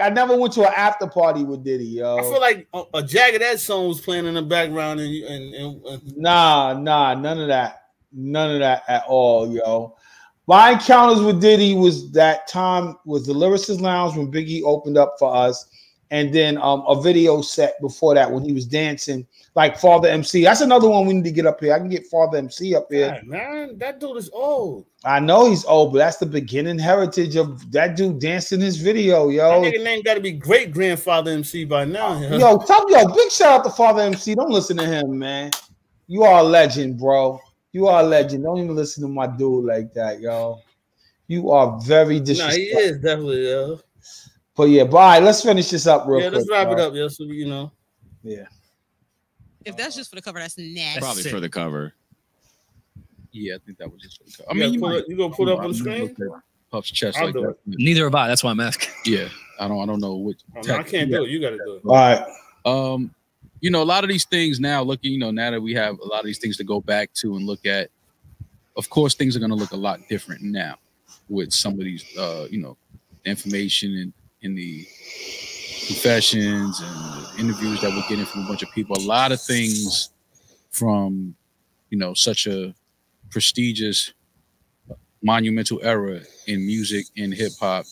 I never went to an after party with Diddy, yo. I feel like a Jagged Edge song was playing in the background, and nah, none of that. None of that at all, yo. My encounters with Diddy was that time was the Lyricist Lounge when Biggie opened up for us, and then a video set before that when he was dancing like Father MC. That's another one we need to get up here. I can get Father MC up here. God, man, that dude is old. I know he's old, but that's the beginning heritage of that dude dancing his video, yo. That nigga name got to be great grandfather MC by now. Yo, big shout out to Father MC. Don't listen to him, man. You are a legend, bro. You are a legend. Don't even listen to my dude like that, yo. You are very disrespectful. Nah, he is definitely, yo. But yeah, all right, let's finish this up real quick. Yeah, let's wrap it up, yo. So you know. Yeah. If that's just for the cover, that's next. Probably for the cover. Yeah, I think that was just for the cover. I mean, you gonna put up on the screen? Puff's chest I'll like do that. it. Neither have I. That's why I'm asking. Yeah, I don't know which. I can't do it. You got to do it. All right. You know, a lot of these things now, looking, you know, now that we have a lot of these things to go back to and look at, of course, things are going to look a lot different now with some of these, you know, information and in the confessions and the interviews that we're getting from a bunch of people. A lot of things from, you know, such a prestigious, monumental era in music and hip hop,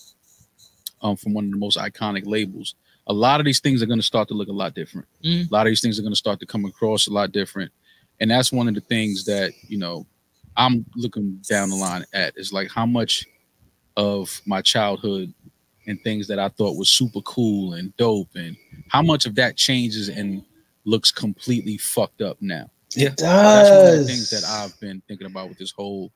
from one of the most iconic labels. A lot of these things are going to start to look a lot different. A lot of these things are going to start to come across a lot different. And that's one of the things that, you know, I'm looking down the line at is like how much of my childhood and things that I thought was super cool and dope and how much of that changes and looks completely fucked up now. Yeah, it does. That's one of the things that I've been thinking about with this whole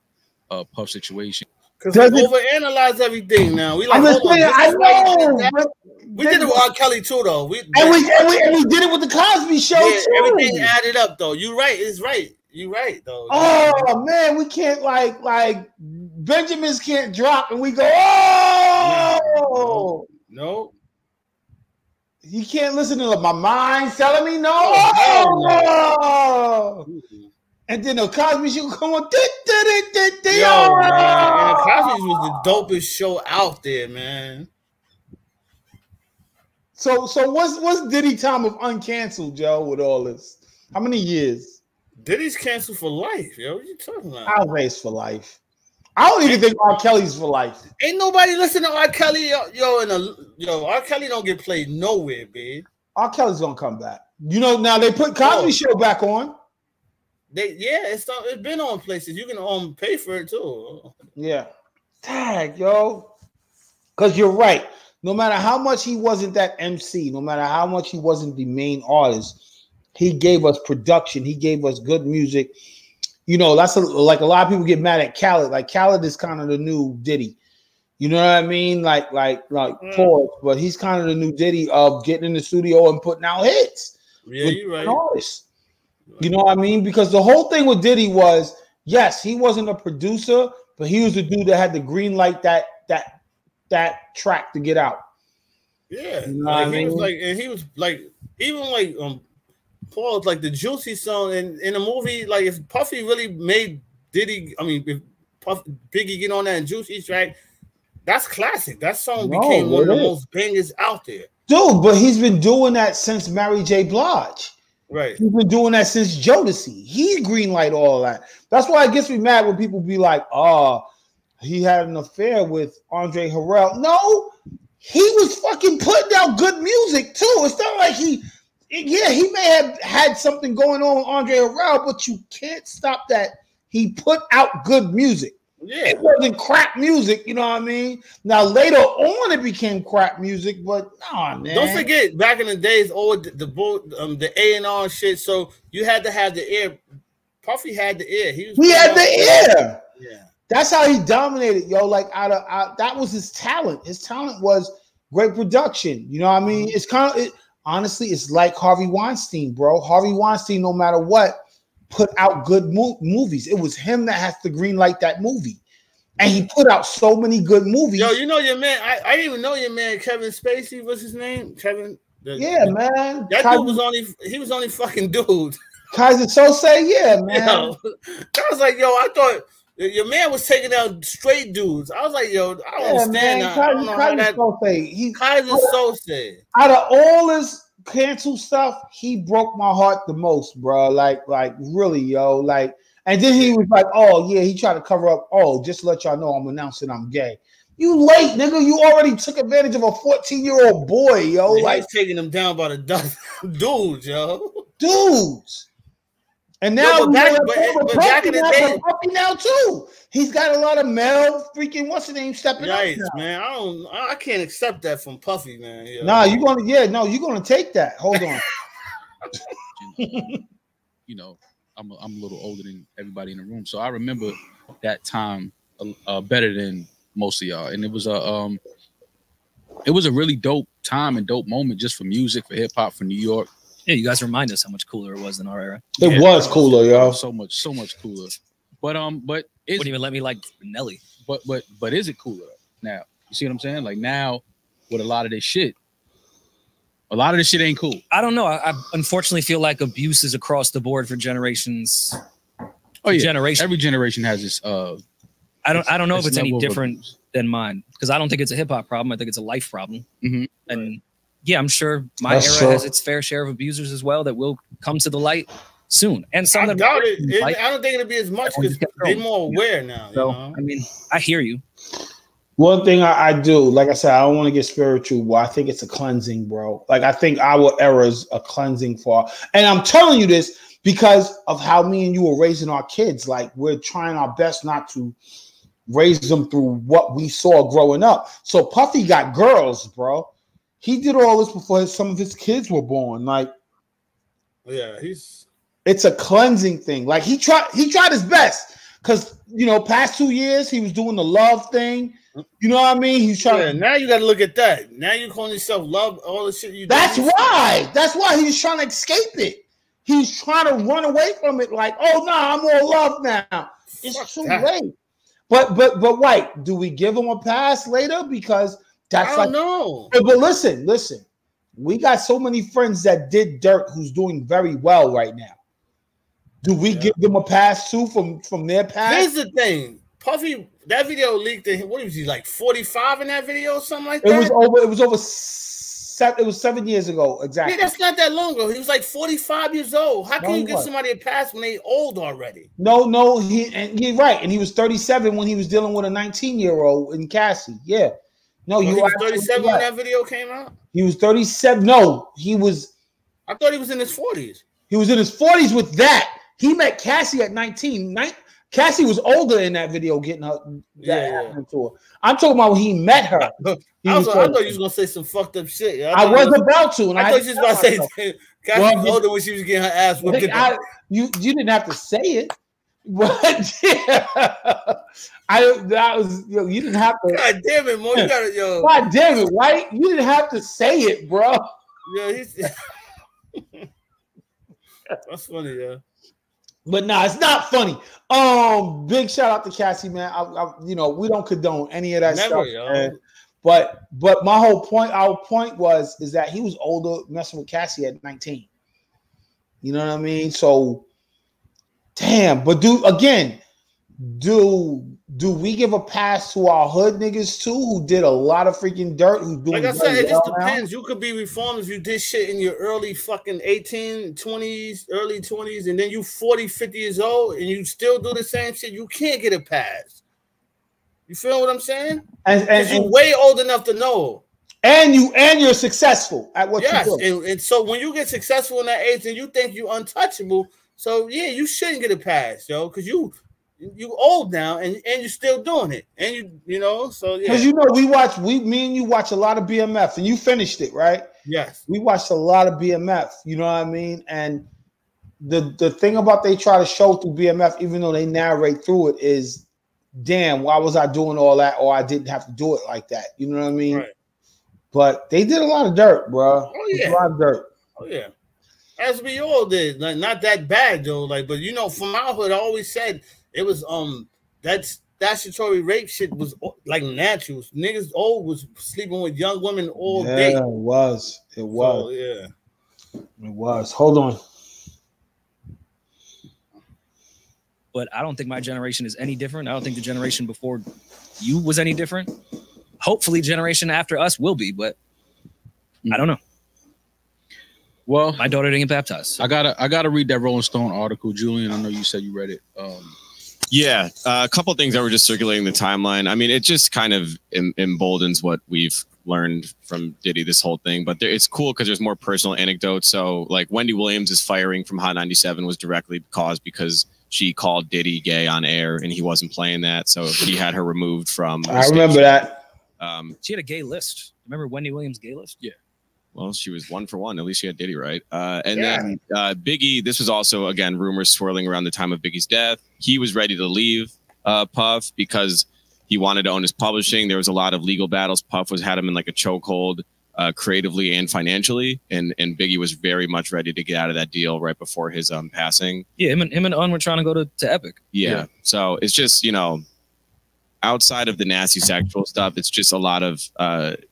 Puff situation. Because we overanalyze everything now. We like, I know. We did it with R. Kelly too, though. We did it with the Cosby Show too. Everything added up, though. You're right. It's right. You're right, though. Oh man, we can't like Benjamins can't drop, and we go, oh no. You can't listen to my mind telling me no. And then the Cosby Show come on. Yo, man. And the Cosby was the dopest show out there, man. So what's Diddy time of uncanceled, Joe, with all this? How many years? Diddy's canceled for life, yo. What you talking about? I'll race for life. I don't even think R. Kelly's for life. Ain't nobody listening to R. Kelly, yo. R. Kelly don't get played nowhere, babe. R. Kelly's gonna come back. You know, now they put Cosby Show back on. It's been on places. You can pay for it too. Yeah. Tag, yo. Because you're right. No matter how much he wasn't that MC, no matter how much he wasn't the main artist, he gave us production. He gave us good music. You know, that's like a lot of people get mad at Khaled. Like Khaled is kind of the new Diddy. You know what I mean? Like pause, but he's kind of the new Diddy of getting in the studio and putting out hits. Yeah, you're right. Artists. You know what I mean? Because the whole thing with Diddy was, yes, he wasn't a producer, but he was the dude that had the green light that track to get out. Yeah, you know what I mean? He was like, even like Paul's like the Juicy song in the movie. Like if Puffy really made Diddy, if Biggie get on that Juicy track, that's classic. That song became one of the most bangers out there, dude. But he's been doing that since Mary J. Blige. Right. He's been doing that since Jodeci. He greenlight all that. That's why it gets me mad when people be like, "Oh, he had an affair with Andre Harrell." No, he was fucking putting out good music too. It's not like he may have had something going on with Andre Harrell, but you can't stop that. He put out good music. Yeah, it wasn't crap music, you know what I mean? Now later on it became crap music, but nah, man. Don't forget back in the days, the A&R shit. So you had to have the ear. Puffy had the ear. He had the ear. Yeah, that's how he dominated, yo. Like that was his talent. His talent was great production. You know what I mean? It's kind of honestly, it's like Harvey Weinstein, bro. Harvey Weinstein, no matter what, put out good movies. It was him that has to greenlight that movie, and he put out so many good movies. Yo, you know your man. I didn't even know your man Kevin Spacey. What's his name? Kevin. Man. That dude was only fucking dude. Kaiser Sose, yeah, man. Yo, I was like, yo, I thought your man was taking out straight dudes. I was like, yo, I don't understand that. I don't know how that. Kaiser Sose. Out of all his cancel stuff, he broke my heart the most, bro. Like really, yo. Like, And then he was like, "Oh yeah," he tried to cover up. "Oh, just to let y'all know, I'm announcing I'm gay." You late, nigga. You already took advantage of a 14-year-old boy, yo. Man, like he's taking him down by the dozen dudes, yo. Dudes. And now but back in the day, Puffy now too. He's got a lot of male freaking what's the name stepping up now. Man. I can't accept that from Puffy, man. Yo. Nah, you're gonna take that. Hold on. You know, I'm a little older than everybody in the room, so I remember that time better than most of y'all, and it was a really dope time and dope moment just for music, for hip hop, for New York. Yeah, you guys remind us how much cooler it was than our era. It was cooler, yo. So much cooler. But wouldn't even let me like Nelly. But is it cooler now? You see what I'm saying? Like now, with a lot of this shit ain't cool. I don't know. I unfortunately feel like abuse is across the board for generations. Oh yeah, every generation has this. I don't know if it's any different than mine, because I don't think it's a hip hop problem. I think it's a life problem. Mm-hmm. And yeah, I'm sure my era has its fair share of abusers as well that will come to the light soon. And some of them, I don't think it'll be as much because they're more aware now. So, you know? I mean, I hear you. One thing I do, like I said, I don't want to get spiritual, but I think it's a cleansing, bro. Like I think our era is a cleansing for, and I'm telling you this because of how me and you were raising our kids. Like we're trying our best not to raise them through what we saw growing up. So Puffy got girls, bro. He did all this before some of his kids were born. Like, yeah, it's a cleansing thing. Like he tried his best because past 2 years he was doing the love thing. You know what I mean? He's trying. Yeah, now you got to look at that. Now you calling yourself love all the shit you. That's why he was trying to escape it. He's trying to run away from it. Like, oh no, I'm all love now. It's too late. But White, do we give him a pass later because? I don't know. But listen. We got so many friends that did dirt who's doing very well right now. Do we give them a pass too from their past? Here's the thing. Puffy, that video leaked. What was he like 45 in that video or something like that? It was 7 years ago, exactly. Yeah, that's not that long ago. He was like 45 years old. How can you give somebody a pass when they old already? No, he's right. And he was 37 when he was dealing with a 19-year-old in Cassie. Yeah. No, he was 37 when that video came out? He was 37. No, he was. I thought he was in his 40s. He was in his 40s with that. He met Cassie at 19. Cassie was older in that video getting her happening to her. I'm talking about when he met her. I thought you was going to say some fucked up shit. I was about to. And I thought you was about to say Cassie was older when she was getting her ass whipped. You didn't have to say it. But yeah, you didn't have to. God damn it, Mo! You got it, yo. God damn it, White! You didn't have to say it, bro. Yeah, that's funny, yeah. But nah, it's not funny. Big shout out to Cassie, man. We don't condone any of that stuff. Man. But our point is that he was older, messing with Cassie at 19. You know what I mean? So. Damn, but do we give a pass to our hood niggas too, who did a lot of freaking dirt? Who doing like I said, it just depends. You could be reformed if you did shit in your early fucking 18, 20s, early 20s, and then you 40, 50 years old, and you still do the same shit. You can't get a pass. You feel what I'm saying? And you're way old enough to know. And you're successul at what you do. Yes, and so when you get successful in that age, and you think you're untouchable. So yeah, you shouldn't get a pass, yo, because you old now and you're still doing it, and so yeah. Because me and you watch a lot of BMF, and you finished it, right? Yes. We watched a lot of BMF. You know what I mean? And the thing about they try to show through BMF, even though they narrate through it, is damn, why was I doing all that, or I didn't have to do it like that? You know what I mean? Right. But they did a lot of dirt, bro. Oh yeah, a lot of dirt. Oh yeah. As we all did, like not that bad though. Like, but from our hood, I always said it was that statutory rape shit was like natural. Niggas old was sleeping with young women all day. Yeah, it was. So, yeah, it was. Hold on. But I don't think my generation is any different. I don't think the generation before you was any different. Hopefully, generation after us will be, but I don't know. Well, my daughter didn't get baptized. So. I gotta read that Rolling Stone article, Julian. I know you said you read it. Yeah, a couple of things that were just circulating the timeline. I mean, it just kind of emboldens what we've learned from Diddy, this whole thing. But it's cool because there's more personal anecdotes. So, like, Wendy Williams' firing from Hot 97 was directly caused because she called Diddy gay on air, and he wasn't playing that. So he had her removed from. I remember that. She had a gay list. Remember Wendy Williams' gay list? Yeah. Well, she was 1 for 1. At least she had Diddy right. Then Biggie, this was also, again, rumors swirling around the time of Biggie's death. He was ready to leave Puff because he wanted to own his publishing. There was a lot of legal battles. Puff had him in like a chokehold creatively and financially. And Biggie was very much ready to get out of that deal right before his passing. Yeah, him and Un were trying to go to Epic. Yeah. So it's just, outside of the nasty sexual stuff, it's just a lot of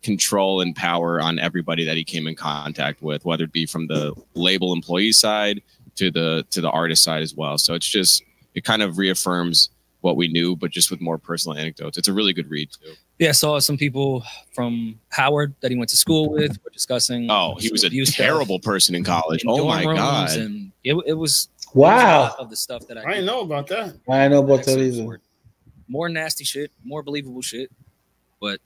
control and power on everybody that he came in contact with, whether it be from the label employee side to the artist side as well. So it kind of reaffirms what we knew, but just with more personal anecdotes. It's a really good read too. Yeah, I saw some people from Howard that he went to school with were discussing. Oh, he was a terrible person in college. Oh my God. And it was wow of the stuff that I didn't know about that. I didn't know about that either. More nasty shit, more believable shit, but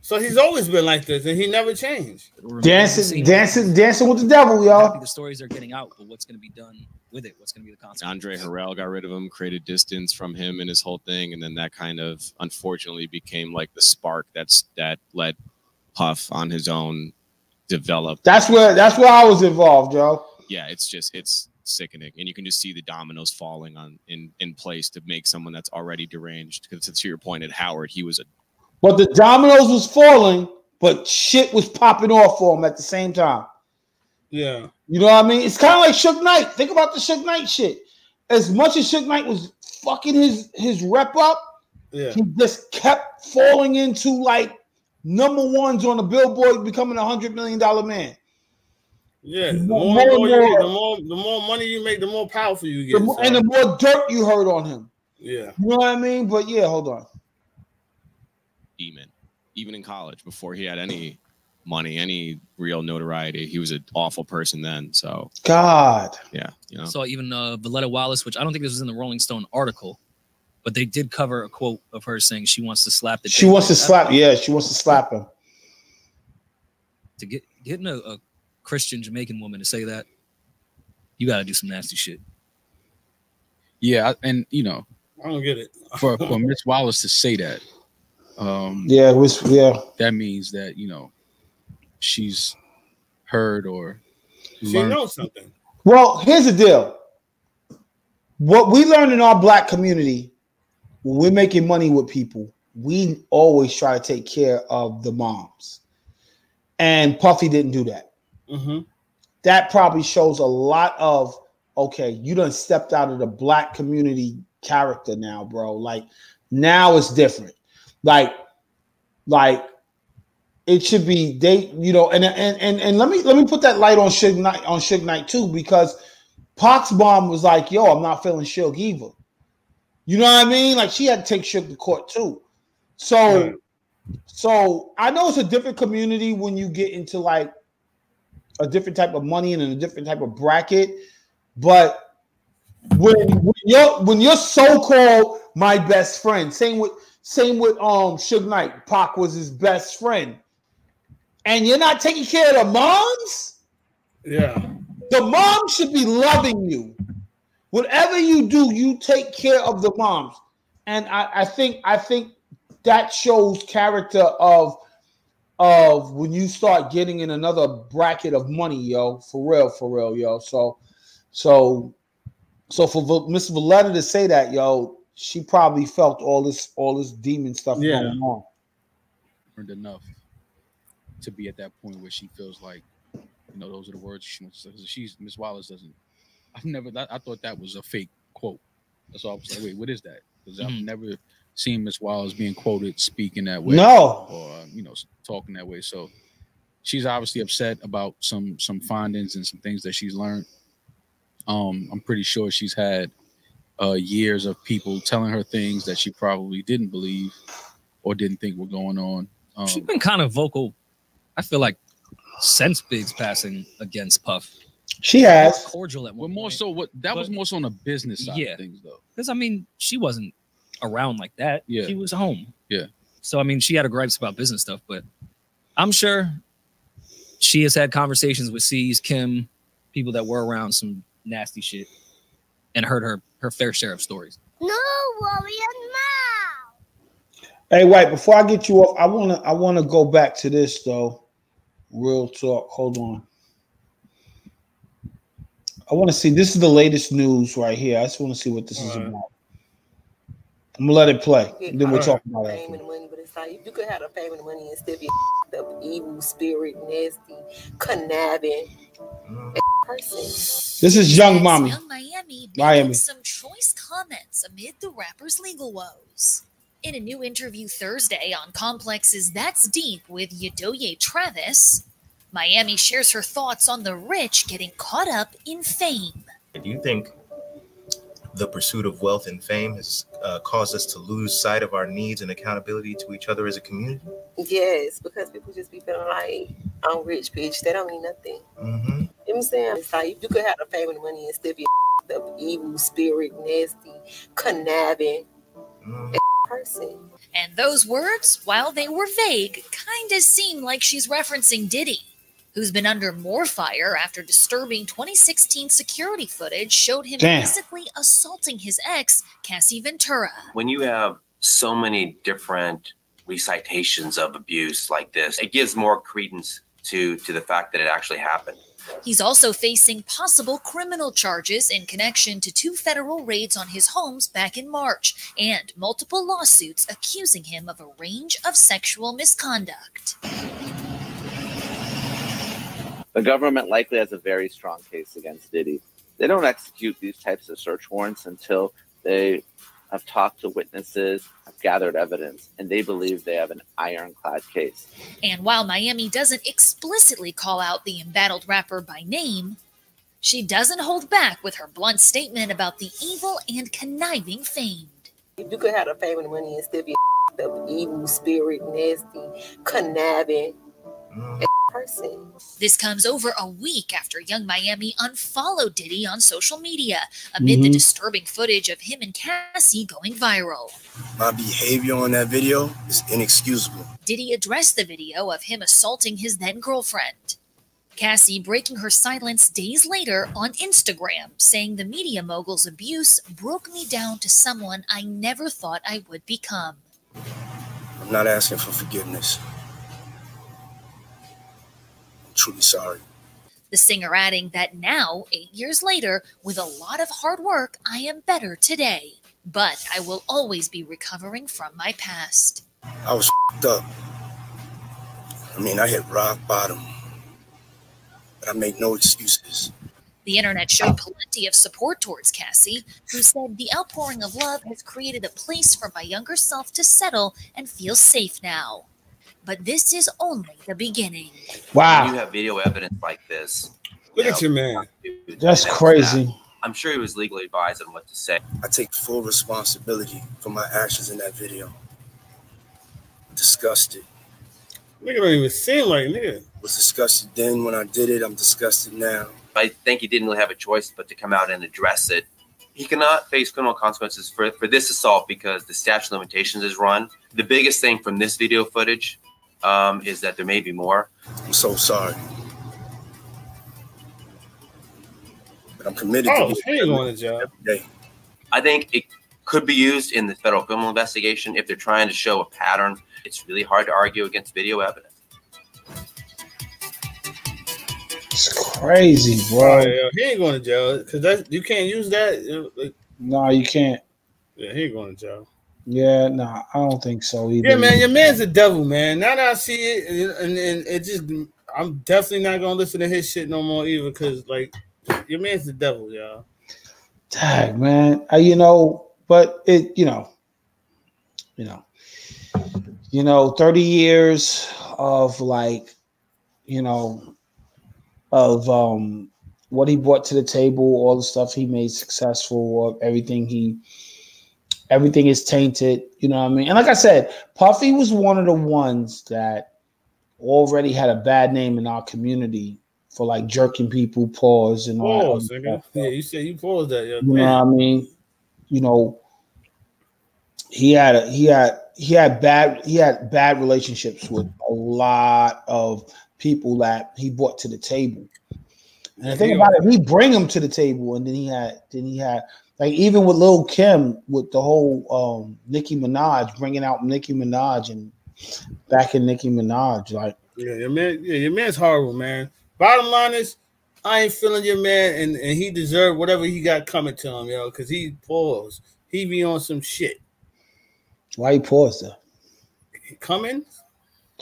so he's always been like this, and he never changed. Dancing with the devil, y'all. The stories are getting out, but what's going to be done with it? What's going to be the consequence? Andre Harrell got rid of him, created distance from him and his whole thing, and then that kind of unfortunately became like the spark that let Puff on his own develop. That's where I was involved, Joe. Yeah, it's sickening, and you can just see the dominoes falling in place to make someone that's already deranged. Because to your point, at Howard, he was but the dominoes was falling, but shit was popping off for him at the same time. Yeah, you know what I mean. It's kind of like Suge Knight. Think about the Suge Knight shit. As much as Suge Knight was fucking his rep up, he just kept falling into like #1s on the Billboard, becoming $100 million man. Yeah, the more money you make, the more powerful you get. And the more dirt you heard on him. Yeah. You know what I mean? But yeah, hold on. Demon. Even in college, before he had any money, any real notoriety, he was an awful person then. So God. Yeah. So even Valletta Wallace, which I don't think this was in the Rolling Stone article, but they did cover a quote of her saying she wants to slap the She wants to slap him. To getting a Christian Jamaican woman to say that, you got to do some nasty shit. Yeah, and I don't get it. for Miss Wallace to say that, that means that she's heard or she knows something. Well, here's the deal. What we learned in our black community, when we're making money with people, we always try to take care of the moms, and Puffy didn't do that. Mm-hmm. That probably shows a lot of, okay, you done stepped out of the black community character now, bro. Like now it's different. Like it should be and let me put that light on Suge Knight too, because Pac's mom was like, yo, I'm not feeling Suge either. You know what I mean? Like she had to take Suge to court too. So I know it's a different community when you get into like a different type of money and in a different type of bracket, but when you're so-called my best friend, same with Suge Knight, Pac was his best friend, and you're not taking care of the moms. Yeah, the mom should be loving you. Whatever you do, you take care of the moms, and I think that shows character of when you start getting in another bracket of money, yo, for real, yo. So for Miss Valletta to say that, yo, she probably felt all this demon stuff going on. Earned enough to be at that point where she feels like, those are the words she wants to say. She's Miss Wallace doesn't. I thought that was a fake quote. That's why I was like, wait, what is that? Because I've never seen Miss Wallace being quoted speaking that way. No. Or talking that way. So she's obviously upset about some findings and some things that she's learned. I'm pretty sure she's had years of people telling her things that she probably didn't believe or didn't think were going on. She's been kind of vocal, I feel like, since Biggs passing against Puff. She has cordial at one point. More so what that was more so on the business side of things though. Because I mean, she wasn't around like that. Yeah. She was home. Yeah. So I mean, she had her gripes about business stuff, but I'm sure she has had conversations with C's, Kim, people that were around some nasty shit, and heard her fair share of stories. No worrying mouth. Hey, White, before I get you off, I wanna go back to this though. Real talk. Hold on. I want to see. This is the latest news right here. I just want to see what this is about. I'm gonna let it play. And then we'll talk about it. Payment money, but it's like you could have a payment money and still be the evil spirit, nasty, conniving person. This is Young Mommy. Young Miami making some choice comments amid the rapper's legal woes. In a new interview Thursday on Complex's That's Deep with Yadoye Travis, Miami shares her thoughts on the rich getting caught up in fame. Do you think the pursuit of wealth and fame has caused us to lose sight of our needs and accountability to each other as a community? Yes, because people just be feeling like, I'm rich, bitch. That don't mean nothing. You know what I'm saying? It's like you could have the payment money and still be the evil spirit, nasty, conniving person. And those words, while they were vague, kind of seem like she's referencing Diddy, who's been under more fire after disturbing 2016 security footage showed him physically assaulting his ex, Cassie Ventura. When you have so many different recitations of abuse like this, it gives more credence to the fact that it actually happened. He's also facing possible criminal charges in connection to 2 federal raids on his homes back in March and multiple lawsuits accusing him of a range of sexual misconduct. The government likely has a very strong case against Diddy. They don't execute these types of search warrants until they have talked to witnesses, have gathered evidence, and they believe they have an ironclad case. And while Miami doesn't explicitly call out the embattled rapper by name, she doesn't hold back with her blunt statement about the evil and conniving famed. You could have the payment money and still be the evil spirit, nasty, conniving person. This comes over a week after Young Miami unfollowed Diddy on social media amid the disturbing footage of him and Cassie going viral. My behavior on that video is inexcusable. Diddy addressed the video of him assaulting his then-girlfriend. Cassie breaking her silence days later on Instagram, saying the media mogul's abuse broke me down to someone I never thought I would become. I'm not asking for forgiveness. Truly sorry. The singer adding that now, 8 years later, with a lot of hard work, I am better today. But I will always be recovering from my past. I was f***ed up. I mean, I hit rock bottom. But I make no excuses. The internet showed plenty of support towards Cassie, who said the outpouring of love has created a place for my younger self to settle and feel safe now. But this is only the beginning. Wow. When you have video evidence like this. Look at you, man. That's crazy. I'm sure he was legally advised on what to say. I take full responsibility for my actions in that video. Disgusted. Nigga don't even seem like nigga. Was disgusted then when I did it. I'm disgusted now. I think he didn't really have a choice but to come out and address it. He cannot face criminal consequences for this assault because the statute of limitations is run. The biggest thing from this video footage is that there may be more. I'm so sorry. But I'm committed to going to jail every day. I think it could be used in the federal criminal investigation if they're trying to show a pattern. It's really hard to argue against video evidence. It's crazy, bro. He ain't going to jail because you can't use that. No, you can't. Yeah, he ain't going to jail. Yeah, nah, I don't think so either. Yeah, man, your man's a devil, man. Now that I see it, and it just, I'm definitely not gonna listen to his shit no more either, because like, your man's the devil, y'all. Dang, man, but it, 30 years of like, of what he brought to the table, all the stuff he made successful, or everything is tainted, you know what I mean? And like I said, Puffy was one of the ones that already had a bad name in our community for like jerking people, paws, and all Pause, nigga. Yeah, you said you paused that. Yeah, you know what I mean? You know, he had bad relationships with a lot of people that he brought to the table. And the thing about it, he bring them to the table, and then he had like even with Lil Kim with the whole Nicki Minaj, bringing out Nicki Minaj and backing Nicki Minaj, like your man's horrible, man. Bottom line is, I ain't feeling your man, and he deserved whatever he got coming to him, yo, because he paused. He be on some shit. Why he paused though? Coming?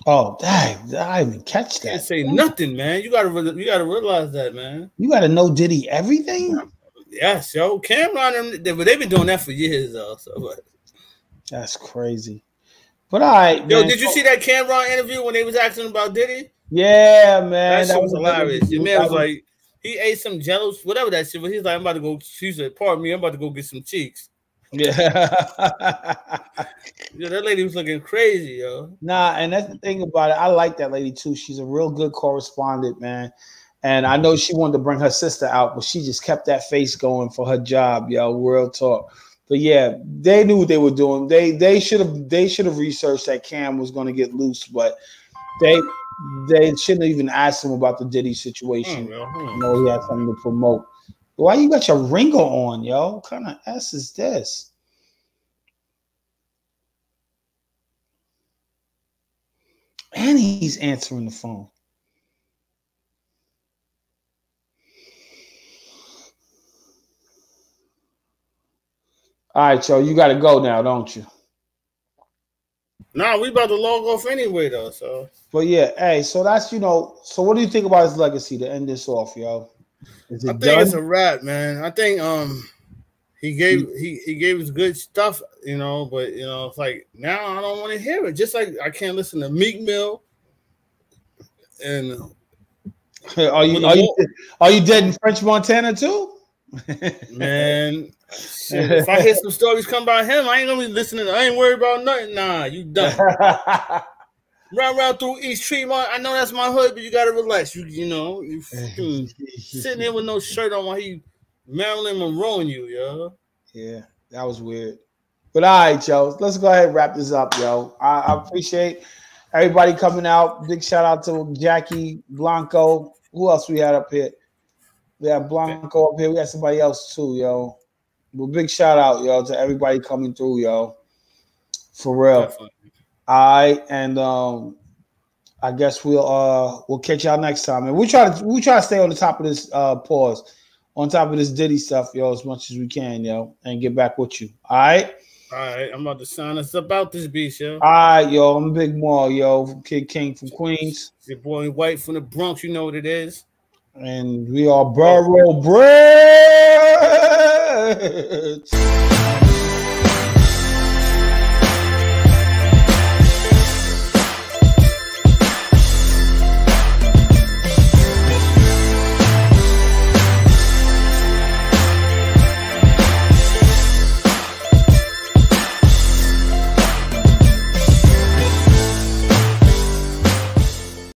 Oh, dang, I didn't even catch that. Can't say nothing, man. You gotta realize that, man. You gotta know Diddy everything. Yes, yo, Cameron, but they've been doing that for years, though. So what? That's crazy. But all right, yo, man. Did you see that Cameron interview when they was asking about Diddy? Yeah, man, that shit was hilarious. Your man was like, he ate some Jello, whatever that shit. But he's like, I'm about to go. She said, "Pardon me, I'm about to go get some cheeks." Yeah. Yo, that lady was looking crazy, yo. Nah, and that's the thing about it. I like that lady too. She's a real good correspondent, man. And I know she wanted to bring her sister out, but she just kept that face going for her job, yo. Real talk. But yeah, they knew what they were doing. They should have researched that Cam was going to get loose, but they shouldn't have even asked him about the Diddy situation. You know, he had something to promote. Why you got your Ringo on, yo? What kind of S is this? And he's answering the phone. All right, yo, you got to go now, don't you? Nah, we about to log off anyway, though. So, but yeah, hey, so that's So, what do you think about his legacy to end this off, yo? Is it I think done? it's a wrap, man. I think he gave us good stuff, but it's like now I don't want to hear it. Just like I can't listen to Meek Mill. And are you dead in French Montana too? Man, shit, if I hear some stories come by him, I ain't gonna be listening. I ain't worried about nothing. Nah, you done. Round through East Tremont. I know that's my hood, but you gotta relax. You sitting here with no shirt on while he Marilyn Monroeing you, yo. Yeah, that was weird. But all right, yo, let's go ahead and wrap this up, yo. I appreciate everybody coming out. Big shout out to Jackie Blanco. Who else we had up here? We had Blanco up here. We had somebody else too, yo. But big shout out, yo, to everybody coming through, yo. For real. Definitely. All right, and I guess we'll catch y'all next time. And we try to stay on the top of this pause, on top of this Diddy stuff, yo, as much as we can, yo, and get back with you. All right. All right, I'm about to sign us about this beast, yo. All right, yo, I'm Big Maul, yo, Kid King from Queens. It's your boy White from the Bronx, you know what it is. And we are Borough Bridge.